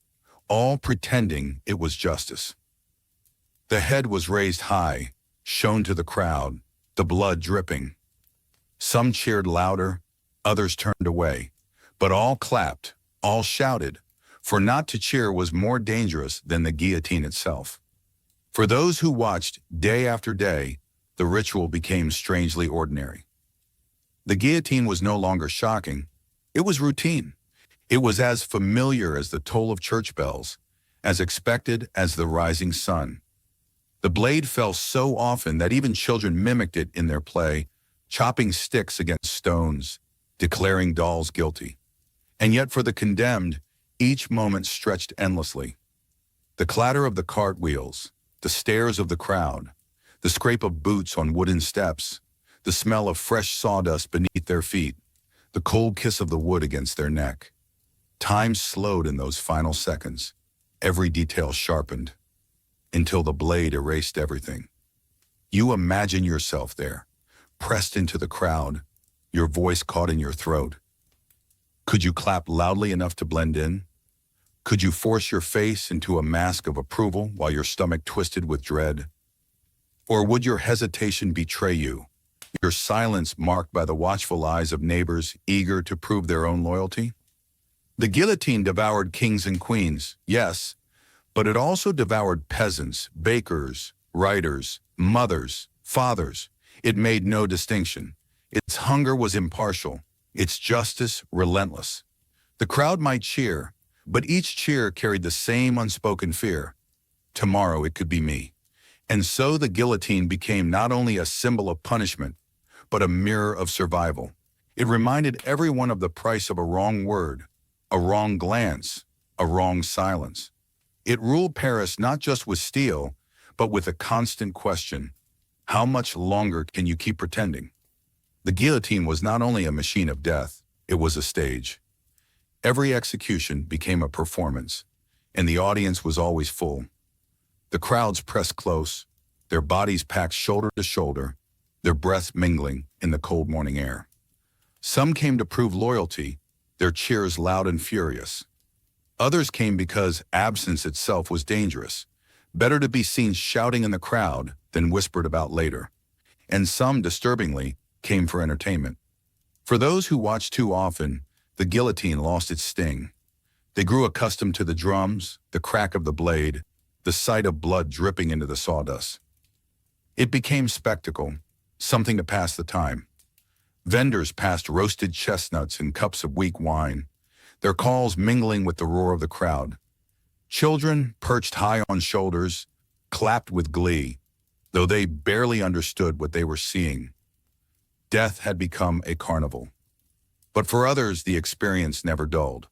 all pretending it was justice. The head was raised high, shown to the crowd, the blood dripping. Some cheered louder, others turned away, but all clapped, all shouted, for not to cheer was more dangerous than the guillotine itself. For those who watched day after day, the ritual became strangely ordinary. The guillotine was no longer shocking, it was routine. It was as familiar as the toll of church bells, as expected as the rising sun. The blade fell so often that even children mimicked it in their play, chopping sticks against stones, declaring dolls guilty. And yet for the condemned, each moment stretched endlessly. The clatter of the cartwheels, the stares of the crowd, the scrape of boots on wooden steps, the smell of fresh sawdust beneath their feet, the cold kiss of the wood against their neck. Time slowed in those final seconds, every detail sharpened, until the blade erased everything. You imagine yourself there, pressed into the crowd, your voice caught in your throat. Could you clap loudly enough to blend in? Could you force your face into a mask of approval while your stomach twisted with dread? Or would your hesitation betray you, your silence marked by the watchful eyes of neighbors eager to prove their own loyalty? The guillotine devoured kings and queens, yes, but it also devoured peasants, bakers, writers, mothers, fathers. It made no distinction. Its hunger was impartial, its justice relentless. The crowd might cheer, but each cheer carried the same unspoken fear. Tomorrow it could be me. And so the guillotine became not only a symbol of punishment, but a mirror of survival. It reminded everyone of the price of a wrong word, a wrong glance, a wrong silence. It ruled Paris not just with steel, but with a constant question: how much longer can you keep pretending? The guillotine was not only a machine of death, it was a stage. Every execution became a performance, and the audience was always full. The crowds pressed close, their bodies packed shoulder to shoulder, their breaths mingling in the cold morning air. Some came to prove loyalty, their cheers loud and furious. Others came because absence itself was dangerous, better to be seen shouting in the crowd than whispered about later. And some, disturbingly, came for entertainment. For those who watched too often, the guillotine lost its sting. They grew accustomed to the drums, the crack of the blade, the sight of blood dripping into the sawdust. It became spectacle, something to pass the time. Vendors passed roasted chestnuts and cups of weak wine, their calls mingling with the roar of the crowd. Children, perched high on shoulders, clapped with glee, though they barely understood what they were seeing. Death had become a carnival. But for others, the experience never dulled.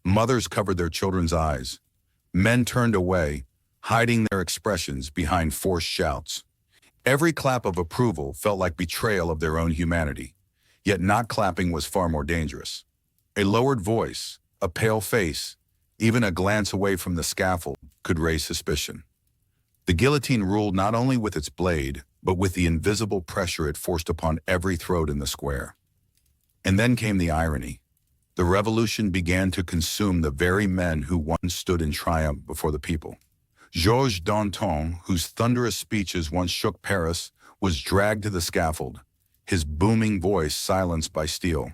Mothers covered their children's eyes. Men turned away, hiding their expressions behind forced shouts. Every clap of approval felt like betrayal of their own humanity, yet not clapping was far more dangerous. A lowered voice, a pale face, even a glance away from the scaffold could raise suspicion. The guillotine ruled not only with its blade, but with the invisible pressure it forced upon every throat in the square. And then came the irony. The revolution began to consume the very men who once stood in triumph before the people. Georges Danton, whose thunderous speeches once shook Paris, was dragged to the scaffold, his booming voice silenced by steel.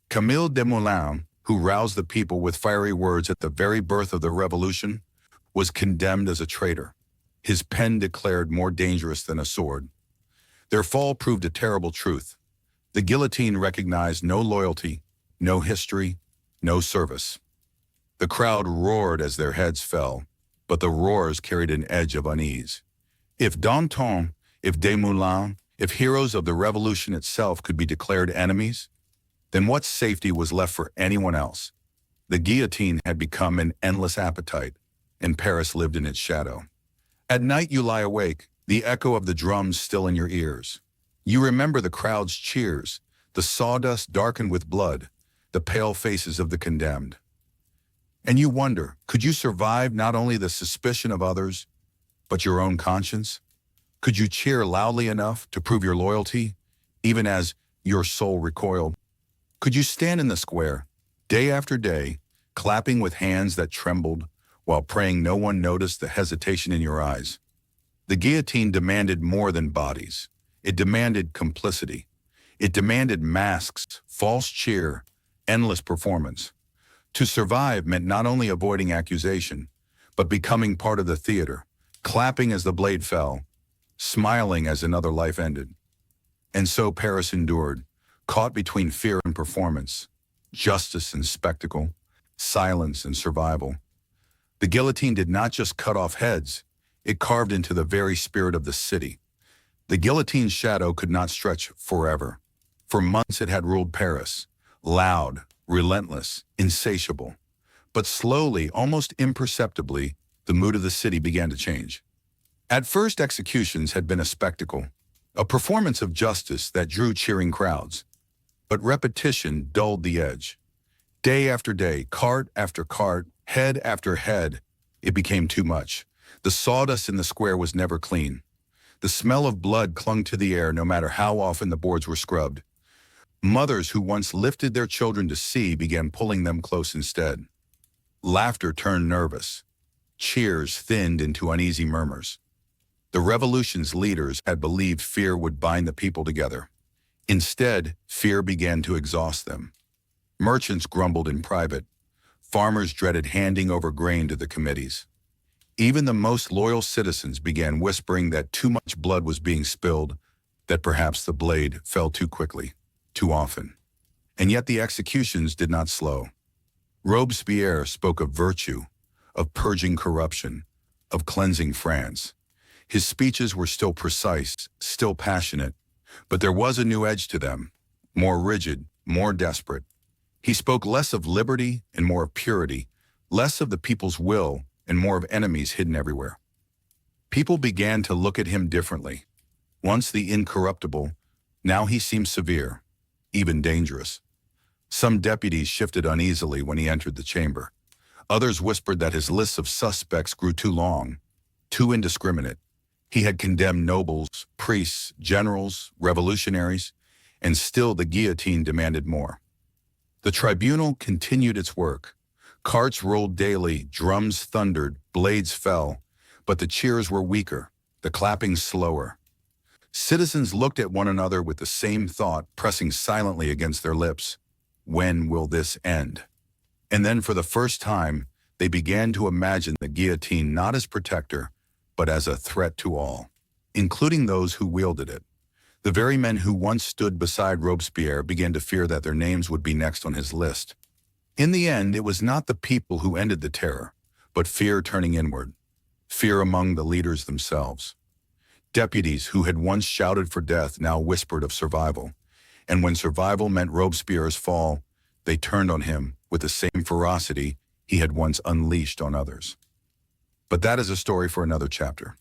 Camille Desmoulins, who roused the people with fiery words at the very birth of the revolution, was condemned as a traitor, his pen declared more dangerous than a sword. Their fall proved a terrible truth. The guillotine recognized no loyalty, no history, no service. The crowd roared as their heads fell, but the roars carried an edge of unease. If Danton, if Desmoulins, if heroes of the revolution itself could be declared enemies, then what safety was left for anyone else? The guillotine had become an endless appetite, and Paris lived in its shadow. At night you lie awake, the echo of the drums still in your ears. You remember the crowd's cheers, the sawdust darkened with blood, the pale faces of the condemned. And you wonder, could you survive not only the suspicion of others, but your own conscience? Could you cheer loudly enough to prove your loyalty, even as your soul recoiled? Could you stand in the square, day after day, clapping with hands that trembled, while praying no one noticed the hesitation in your eyes? The guillotine demanded more than bodies. It demanded complicity. It demanded masks, false cheer, endless performance. To survive meant not only avoiding accusation, but becoming part of the theater, clapping as the blade fell, smiling as another life ended. And so Paris endured, caught between fear and performance, justice and spectacle, silence and survival. The guillotine did not just cut off heads, it carved into the very spirit of the city. The guillotine's shadow could not stretch forever. For months it had ruled Paris, loud, relentless, insatiable. But slowly, almost imperceptibly, the mood of the city began to change. At first, executions had been a spectacle, a performance of justice that drew cheering crowds. But repetition dulled the edge. Day after day, cart after cart, head after head, it became too much. The sawdust in the square was never clean. The smell of blood clung to the air no matter how often the boards were scrubbed. Mothers who once lifted their children to see began pulling them close instead. Laughter turned nervous. Cheers thinned into uneasy murmurs. The revolution's leaders had believed fear would bind the people together. Instead, fear began to exhaust them. Merchants grumbled in private. Farmers dreaded handing over grain to the committees. Even the most loyal citizens began whispering that too much blood was being spilled, that perhaps the blade fell too quickly, too often. And yet the executions did not slow. Robespierre spoke of virtue, of purging corruption, of cleansing France. His speeches were still precise, still passionate, but there was a new edge to them, more rigid, more desperate. He spoke less of liberty and more of purity, less of the people's will and more of enemies hidden everywhere. People began to look at him differently. Once the incorruptible, now he seemed severe, even dangerous. Some deputies shifted uneasily when he entered the chamber. Others whispered that his lists of suspects grew too long, too indiscriminate. He had condemned nobles, priests, generals, revolutionaries, and still the guillotine demanded more. The tribunal continued its work. Carts rolled daily, drums thundered, blades fell, but the cheers were weaker, the clapping slower. Citizens looked at one another with the same thought pressing silently against their lips. When will this end? And then for the first time, they began to imagine the guillotine not as protector, but as a threat to all, including those who wielded it. The very men who once stood beside Robespierre began to fear that their names would be next on his list. In the end, it was not the people who ended the terror, but fear turning inward, fear among the leaders themselves. Deputies who had once shouted for death now whispered of survival, and when survival meant Robespierre's fall, they turned on him with the same ferocity he had once unleashed on others. But that is a story for another chapter.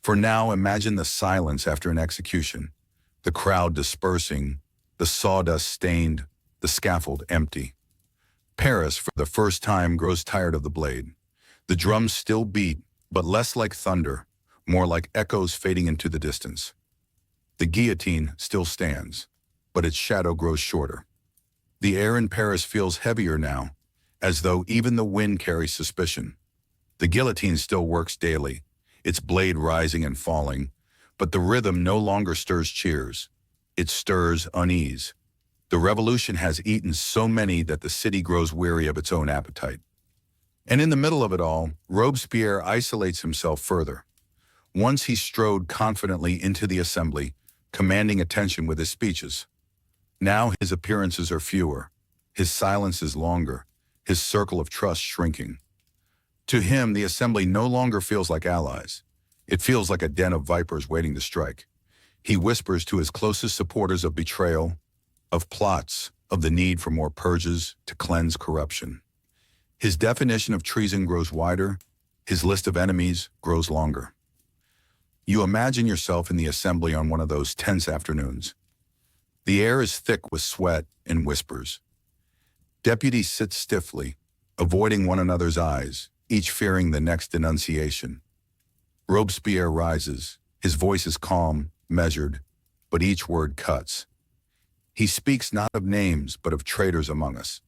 For now, imagine the silence after an execution, the crowd dispersing, the sawdust stained, the scaffold empty. Paris, for the first time, grows tired of the blade. The drums still beat, but less like thunder, more like echoes fading into the distance. The guillotine still stands, but its shadow grows shorter. The air in Paris feels heavier now, as though even the wind carries suspicion. The guillotine still works daily, its blade rising and falling, but the rhythm no longer stirs cheers. It stirs unease. The revolution has eaten so many that the city grows weary of its own appetite. And in the middle of it all, Robespierre isolates himself further. Once he strode confidently into the assembly, commanding attention with his speeches. Now his appearances are fewer, his silence is longer, his circle of trust shrinking. To him, the assembly no longer feels like allies. It feels like a den of vipers waiting to strike. He whispers to his closest supporters of betrayal, of plots, of the need for more purges to cleanse corruption. His definition of treason grows wider, his list of enemies grows longer. You imagine yourself in the assembly on one of those tense afternoons. The air is thick with sweat and whispers. Deputies sit stiffly, avoiding one another's eyes, each fearing the next denunciation. Robespierre rises. His voice is calm, measured, but each word cuts. He speaks not of names, but of traitors among us.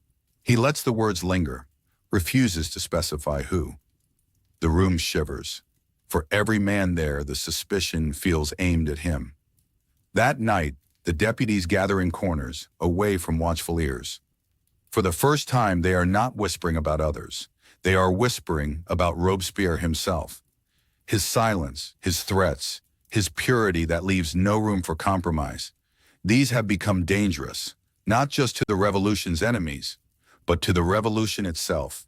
He lets the words linger, refuses to specify who. The room shivers. For every man there, the suspicion feels aimed at him. That night, the deputies gather in corners, away from watchful ears. For the first time, they are not whispering about others. They are whispering about Robespierre himself. His silence, his threats, his purity that leaves no room for compromise. These have become dangerous, not just to the revolution's enemies, but to the revolution itself.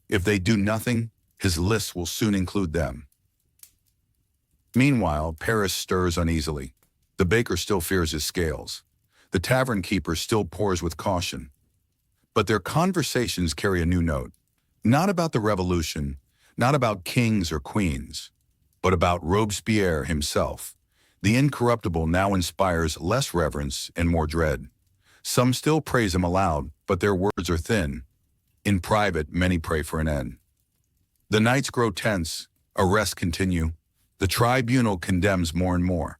If they do nothing, his lists will soon include them. Meanwhile, Paris stirs uneasily. The baker still fears his scales. The tavern keeper still pours with caution. But their conversations carry a new note. Not about the revolution, not about kings or queens, but about Robespierre himself. The incorruptible now inspires less reverence and more dread. Some still praise him aloud, but their words are thin. In private, many pray for an end. The nights grow tense, arrests continue. The tribunal condemns more and more.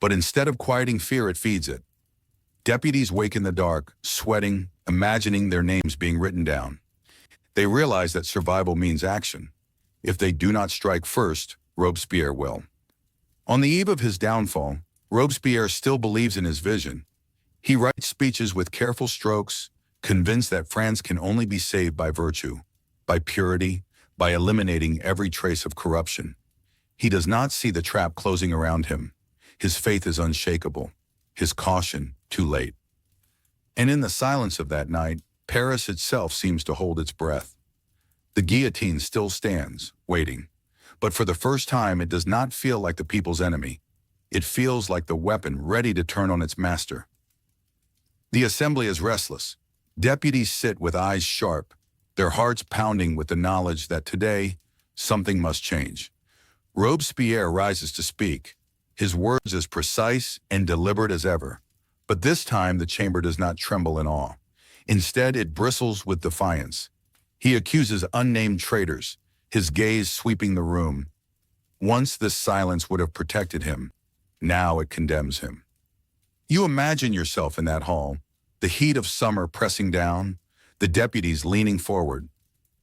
But instead of quieting fear, it feeds it. Deputies wake in the dark, sweating, imagining their names being written down. They realize that survival means action. If they do not strike first, Robespierre will. On the eve of his downfall, Robespierre still believes in his vision. He writes speeches with careful strokes, convinced that France can only be saved by virtue, by purity, by eliminating every trace of corruption. He does not see the trap closing around him. His faith is unshakable, his caution too late. And in the silence of that night, Paris itself seems to hold its breath. The guillotine still stands, waiting. But for the first time, it does not feel like the people's enemy. It feels like the weapon ready to turn on its master. The assembly is restless. Deputies sit with eyes sharp, their hearts pounding with the knowledge that today, something must change. Robespierre rises to speak, his words as precise and deliberate as ever. But this time, the chamber does not tremble in awe. Instead, it bristles with defiance. He accuses unnamed traitors, his gaze sweeping the room. Once this silence would have protected him. Now it condemns him. You imagine yourself in that hall, the heat of summer pressing down, the deputies leaning forward,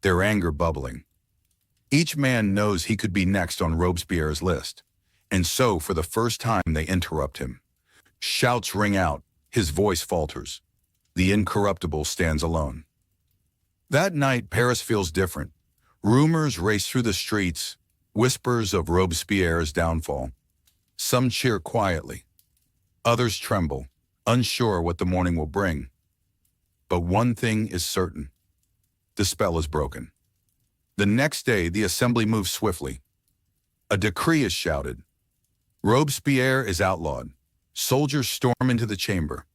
their anger bubbling. Each man knows he could be next on Robespierre's list, and so for the first time they interrupt him. Shouts ring out, his voice falters. The incorruptible stands alone. That night, Paris feels different. Rumors race through the streets, whispers of Robespierre's downfall. Some cheer quietly. Others tremble, unsure what the morning will bring. But one thing is certain. The spell is broken. The next day, the assembly moves swiftly. A decree is shouted. Robespierre is outlawed. Soldiers storm into the chamber.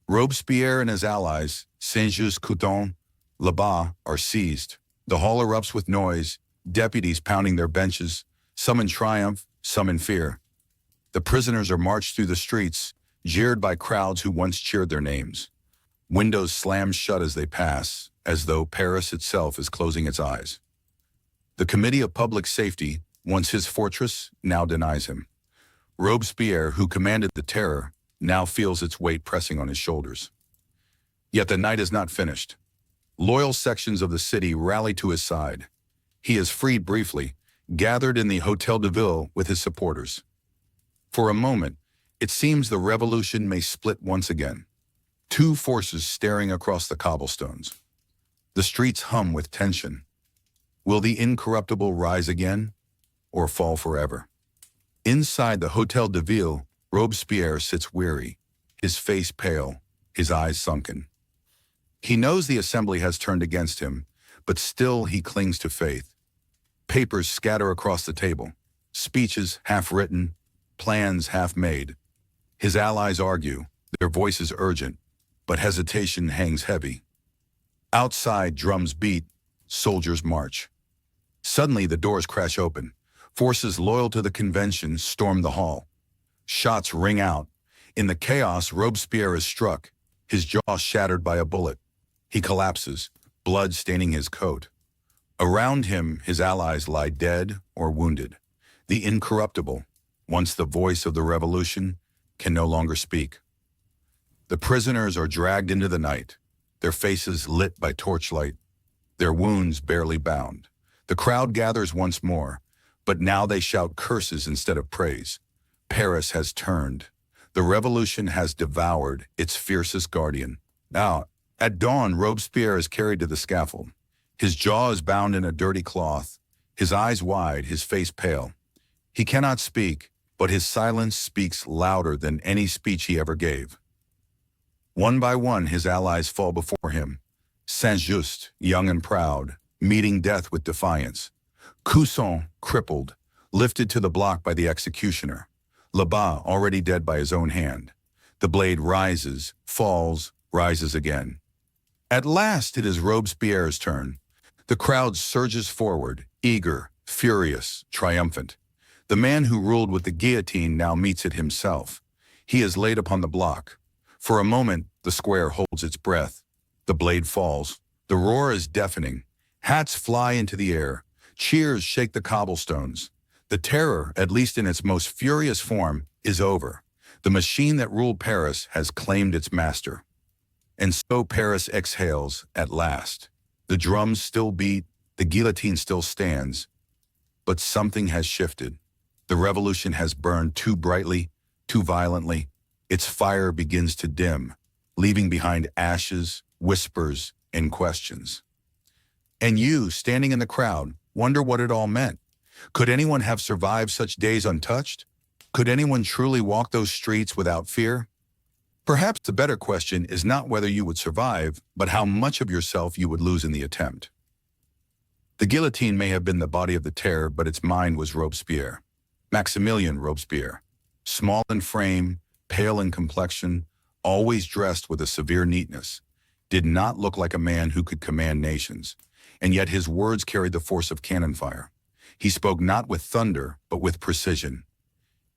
Robespierre and his allies, Saint-Just-Couton, Labat, are seized. The hall erupts with noise, deputies pounding their benches, some in triumph, some in fear. The prisoners are marched through the streets, jeered by crowds who once cheered their names. Windows slam shut as they pass, as though Paris itself is closing its eyes. The Committee of Public Safety, once his fortress, now denies him. Robespierre, who commanded the terror, now feels its weight pressing on his shoulders. Yet the night is not finished. Loyal sections of the city rally to his side. He is freed briefly, gathered in the Hôtel de Ville with his supporters. For a moment, it seems the revolution may split once again. Two forces staring across the cobblestones. The streets hum with tension. Will the incorruptible rise again, or fall forever? Inside the Hôtel de Ville, Robespierre sits weary, his face pale, his eyes sunken. He knows the assembly has turned against him, but still he clings to faith. Papers scatter across the table, speeches half written, plans half made. His allies argue, their voices urgent, but hesitation hangs heavy. Outside, drums beat, soldiers march. Suddenly, the doors crash open. Forces loyal to the convention storm the hall. Shots ring out. In the chaos, Robespierre is struck, his jaw shattered by a bullet. He collapses, blood staining his coat. Around him, his allies lie dead or wounded. The incorruptible, once the voice of the revolution, can no longer speak. The prisoners are dragged into the night, their faces lit by torchlight, their wounds barely bound. The crowd gathers once more, but now they shout curses instead of praise. Paris has turned. The revolution has devoured its fiercest guardian. Now, at dawn, Robespierre is carried to the scaffold. His jaw is bound in a dirty cloth, his eyes wide, his face pale. He cannot speak, but his silence speaks louder than any speech he ever gave. One by one, his allies fall before him. Saint-Just, young and proud, meeting death with defiance. Cousin, crippled, lifted to the block by the executioner. Lebas, already dead by his own hand. The blade rises, falls, rises again. At last, it is Robespierre's turn. The crowd surges forward, eager, furious, triumphant. The man who ruled with the guillotine now meets it himself. He is laid upon the block. For a moment, the square holds its breath. The blade falls. The roar is deafening. Hats fly into the air. Cheers shake the cobblestones. The terror, at least in its most furious form, is over. The machine that ruled Paris has claimed its master. And so Paris exhales at last. The drums still beat, the guillotine still stands. But something has shifted. The revolution has burned too brightly, too violently. Its fire begins to dim, leaving behind ashes, whispers, and questions. And you, standing in the crowd, wonder what it all meant. Could anyone have survived such days untouched? Could anyone truly walk those streets without fear? Perhaps the better question is not whether you would survive, but how much of yourself you would lose in the attempt. The guillotine may have been the body of the terror, but its mind was Robespierre. Maximilien Robespierre. Small in frame, pale in complexion, always dressed with a severe neatness, did not look like a man who could command nations, and yet his words carried the force of cannon fire. He spoke not with thunder, but with precision.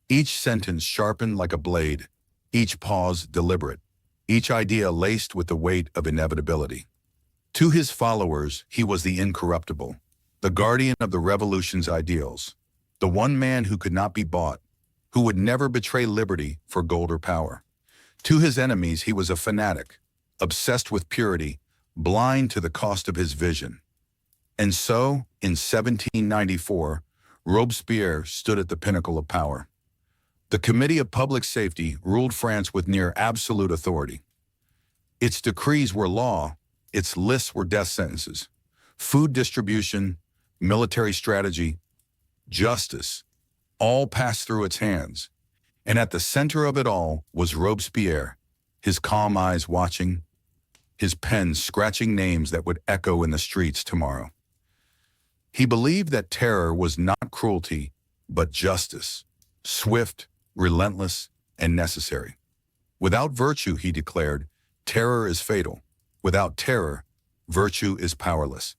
Each sentence sharpened like a blade, each pause deliberate, each idea laced with the weight of inevitability. To his followers, he was the incorruptible, the guardian of the revolution's ideals, the one man who could not be bought, who would never betray liberty for gold or power. To his enemies, he was a fanatic, obsessed with purity, blind to the cost of his vision. And so, in 1794, Robespierre stood at the pinnacle of power. The Committee of Public Safety ruled France with near absolute authority. Its decrees were law, its lists were death sentences. Food distribution, military strategy, justice, all passed through its hands. And at the center of it all was Robespierre, his calm eyes watching, his pen scratching names that would echo in the streets tomorrow. He believed that terror was not cruelty, but justice, swift, relentless, and necessary. Without virtue, he declared, terror is fatal. Without terror, virtue is powerless.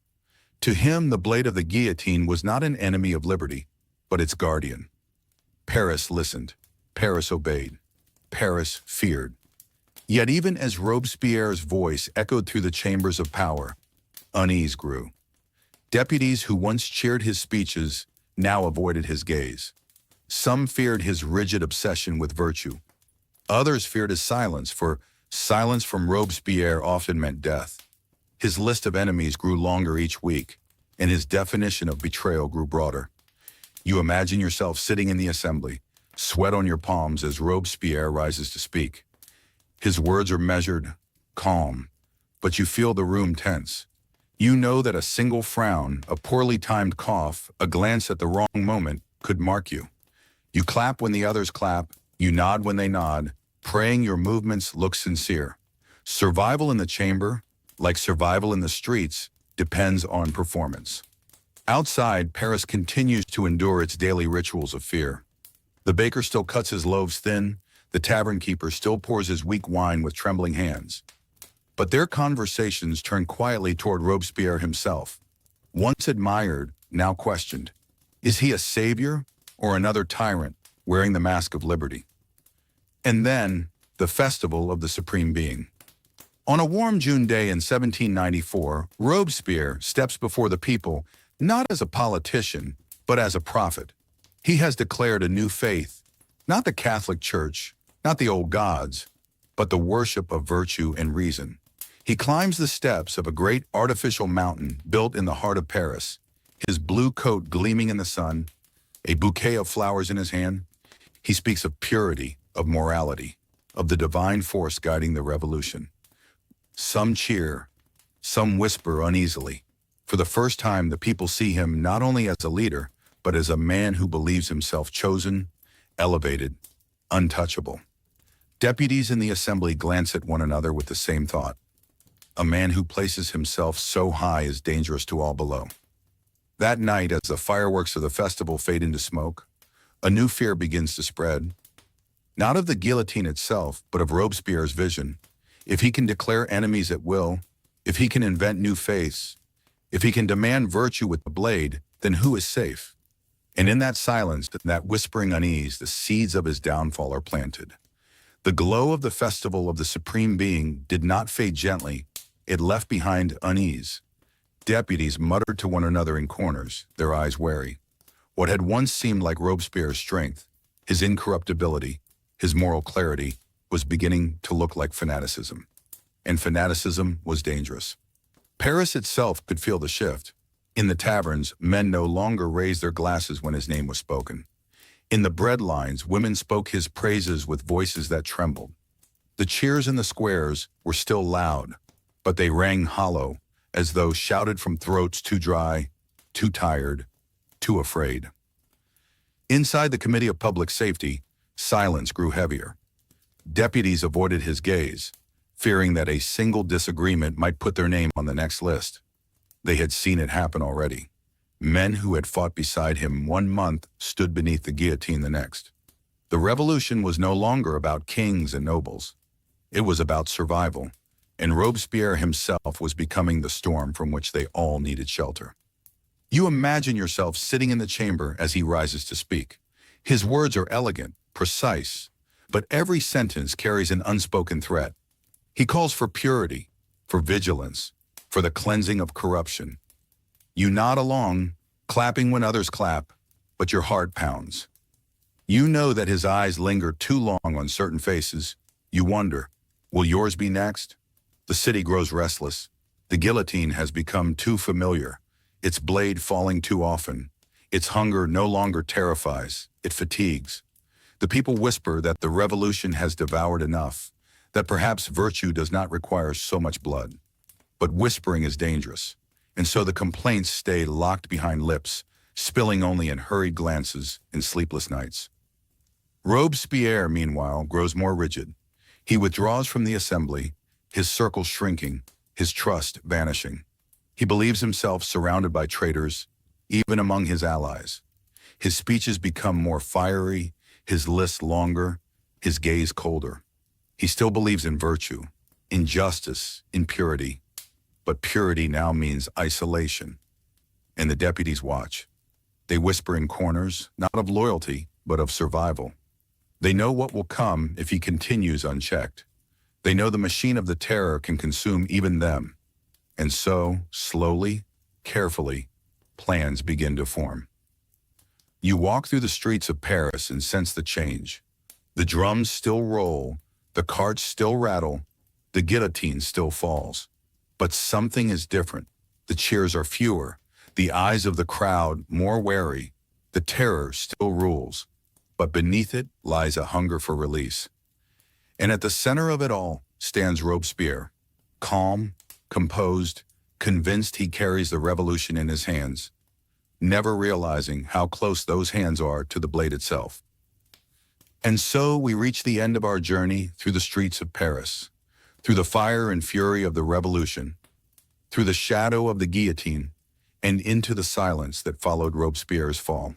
To him, the blade of the guillotine was not an enemy of liberty, but its guardian. Paris listened. Paris obeyed. Paris feared. Yet even as Robespierre's voice echoed through the chambers of power, unease grew. Deputies who once cheered his speeches now avoided his gaze. Some feared his rigid obsession with virtue. Others feared his silence, for silence from Robespierre often meant death. His list of enemies grew longer each week, and his definition of betrayal grew broader. You imagine yourself sitting in the assembly, sweat on your palms as Robespierre rises to speak. His words are measured, calm, but you feel the room tense. You know that a single frown, a poorly timed cough, a glance at the wrong moment could mark you. You clap when the others clap, you nod when they nod, praying your movements look sincere. Survival in the chamber, like survival in the streets, depends on performance. Outside, Paris continues to endure its daily rituals of fear. The baker still cuts his loaves thin, the tavern keeper still pours his weak wine with trembling hands. But their conversations turn quietly toward Robespierre himself. Once admired, now questioned. Is he a savior or another tyrant wearing the mask of liberty? And then, the festival of the Supreme Being. On a warm June day in 1794, Robespierre steps before the people, not as a politician, but as a prophet. He has declared a new faith, not the Catholic Church, not the old gods, but the worship of virtue and reason. He climbs the steps of a great artificial mountain built in the heart of Paris, his blue coat gleaming in the sun, a bouquet of flowers in his hand. He speaks of purity, of morality, of the divine force guiding the revolution. Some cheer, some whisper uneasily. For the first time, the people see him not only as a leader, but as a man who believes himself chosen, elevated, untouchable. Deputies in the assembly glance at one another with the same thought. A man who places himself so high is dangerous to all below. That night, as the fireworks of the festival fade into smoke, a new fear begins to spread. Not of the guillotine itself, but of Robespierre's vision. If he can declare enemies at will, if he can invent new faiths, if he can demand virtue with the blade, then who is safe? And in that silence, that whispering unease, the seeds of his downfall are planted. The glow of the festival of the Supreme Being did not fade gently. It left behind unease. Deputies muttered to one another in corners, their eyes wary. What had once seemed like Robespierre's strength, his incorruptibility, his moral clarity, was beginning to look like fanaticism. And fanaticism was dangerous. Paris itself could feel the shift. In the taverns, men no longer raised their glasses when his name was spoken. In the bread lines, women spoke his praises with voices that trembled. The cheers in the squares were still loud, but they rang hollow, as though shouted from throats too dry, too tired, too afraid. Inside the Committee of Public Safety, silence grew heavier. Deputies avoided his gaze, fearing that a single disagreement might put their name on the next list. They had seen it happen already. Men who had fought beside him 1 month stood beneath the guillotine the next. The revolution was no longer about kings and nobles. It was about survival, and Robespierre himself was becoming the storm from which they all needed shelter. You imagine yourself sitting in the chamber as he rises to speak. His words are elegant, precise, but every sentence carries an unspoken threat. He calls for purity, for vigilance, for the cleansing of corruption. You nod along, clapping when others clap, but your heart pounds. You know that his eyes linger too long on certain faces. You wonder, will yours be next? The city grows restless. The guillotine has become too familiar, its blade falling too often. Its hunger no longer terrifies, it fatigues. The people whisper that the revolution has devoured enough, that perhaps virtue does not require so much blood. But whispering is dangerous, and so the complaints stay locked behind lips, spilling only in hurried glances and sleepless nights. Robespierre, meanwhile, grows more rigid. He withdraws from the assembly, his circle shrinking, his trust vanishing. He believes himself surrounded by traitors, even among his allies. His speeches become more fiery, his lists longer, his gaze colder. He still believes in virtue, in justice, in purity. But purity now means isolation. And the deputies watch. They whisper in corners, not of loyalty, but of survival. They know what will come if he continues unchecked. They know the machine of the terror can consume even them. And so, slowly, carefully, plans begin to form. You walk through the streets of Paris and sense the change. The drums still roll, the carts still rattle, the guillotine still falls. But something is different. The cheers are fewer, the eyes of the crowd more wary. The terror still rules, but beneath it lies a hunger for release. And at the center of it all stands Robespierre, calm, composed, convinced he carries the revolution in his hands, never realizing how close those hands are to the blade itself. And so we reach the end of our journey through the streets of Paris, through the fire and fury of the revolution, through the shadow of the guillotine, and into the silence that followed Robespierre's fall.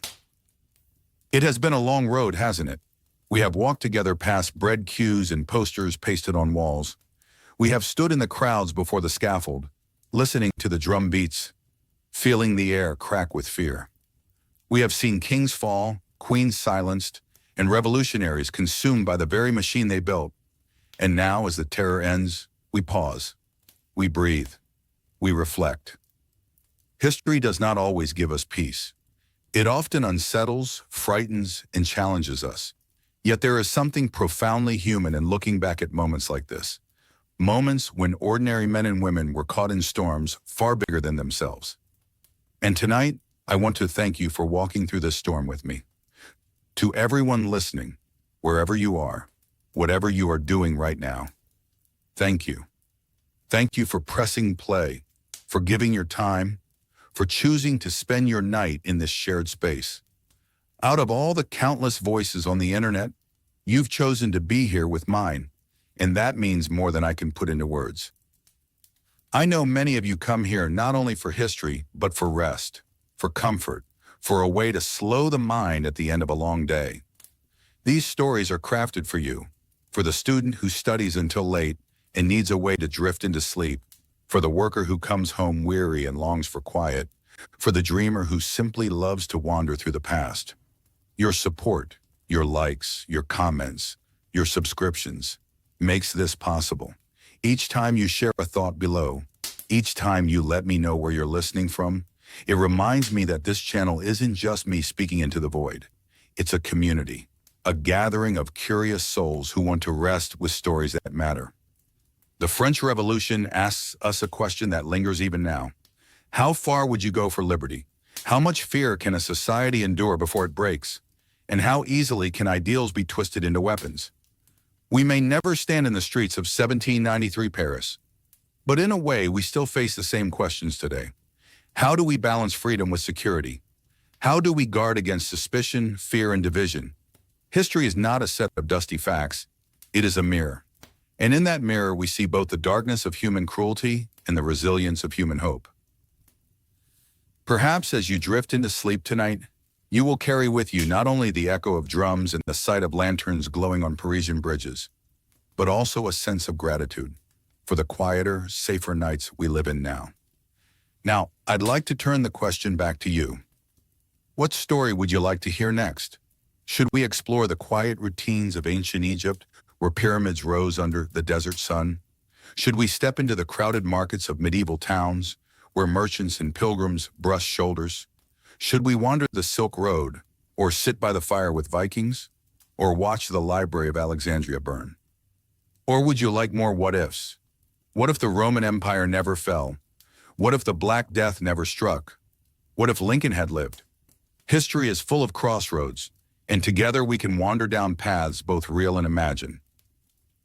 It has been a long road, hasn't it? We have walked together past bread queues and posters pasted on walls. We have stood in the crowds before the scaffold, listening to the drum beats, feeling the air crack with fear. We have seen kings fall, queens silenced, and revolutionaries consumed by the very machine they built. And now, as the terror ends, we pause. We breathe. We reflect. History does not always give us peace. It often unsettles, frightens, and challenges us. Yet there is something profoundly human in looking back at moments like this. Moments when ordinary men and women were caught in storms far bigger than themselves. And tonight, I want to thank you for walking through this storm with me. To everyone listening, wherever you are, whatever you are doing right now, thank you. Thank you for pressing play, for giving your time, for choosing to spend your night in this shared space. Out of all the countless voices on the internet, you've chosen to be here with mine, and that means more than I can put into words. I know many of you come here not only for history, but for rest, for comfort, for a way to slow the mind at the end of a long day. These stories are crafted for you, for the student who studies until late and needs a way to drift into sleep, for the worker who comes home weary and longs for quiet, for the dreamer who simply loves to wander through the past. Your support, your likes, your comments, your subscriptions makes this possible. Each time you share a thought below, each time you let me know where you're listening from, it reminds me that this channel isn't just me speaking into the void. It's a community, a gathering of curious souls who want to rest with stories that matter. The French Revolution asks us a question that lingers even now. How far would you go for liberty? How much fear can a society endure before it breaks? And how easily can ideals be twisted into weapons? We may never stand in the streets of 1793 Paris, but in a way we still face the same questions today. How do we balance freedom with security? How do we guard against suspicion, fear, and division? History is not a set of dusty facts. It is a mirror. And in that mirror, we see both the darkness of human cruelty and the resilience of human hope. Perhaps as you drift into sleep tonight, you will carry with you not only the echo of drums and the sight of lanterns glowing on Parisian bridges, but also a sense of gratitude for the quieter, safer nights we live in now. Now, I'd like to turn the question back to you. What story would you like to hear next? Should we explore the quiet routines of ancient Egypt, where pyramids rose under the desert sun? Should we step into the crowded markets of medieval towns, where merchants and pilgrims brush shoulders? Should we wander the Silk Road, or sit by the fire with Vikings, or watch the Library of Alexandria burn? Or would you like more what-ifs? What if the Roman Empire never fell? What if the Black Death never struck? What if Lincoln had lived? History is full of crossroads, and together we can wander down paths both real and imagined.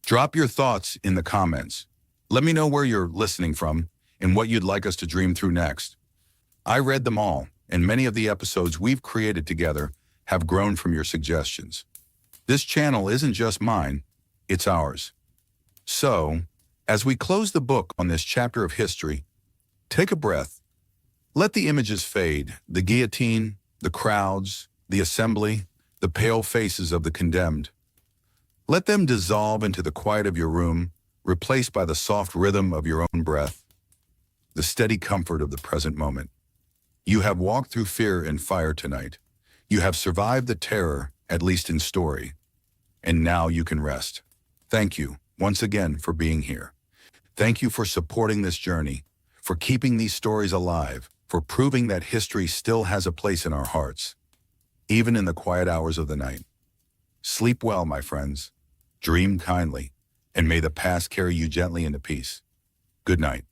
Drop your thoughts in the comments. Let me know where you're listening from and what you'd like us to dream through next. I read them all, and many of the episodes we've created together have grown from your suggestions. This channel isn't just mine, it's ours. So, as we close the book on this chapter of history, take a breath. Let the images fade, the guillotine, the crowds, the assembly, the pale faces of the condemned. Let them dissolve into the quiet of your room, replaced by the soft rhythm of your own breath, the steady comfort of the present moment. You have walked through fear and fire tonight. You have survived the terror, at least in story. And now you can rest. Thank you, once again, for being here. Thank you for supporting this journey, for keeping these stories alive, for proving that history still has a place in our hearts, even in the quiet hours of the night. Sleep well, my friends. Dream kindly, and may the past carry you gently into peace. Good night.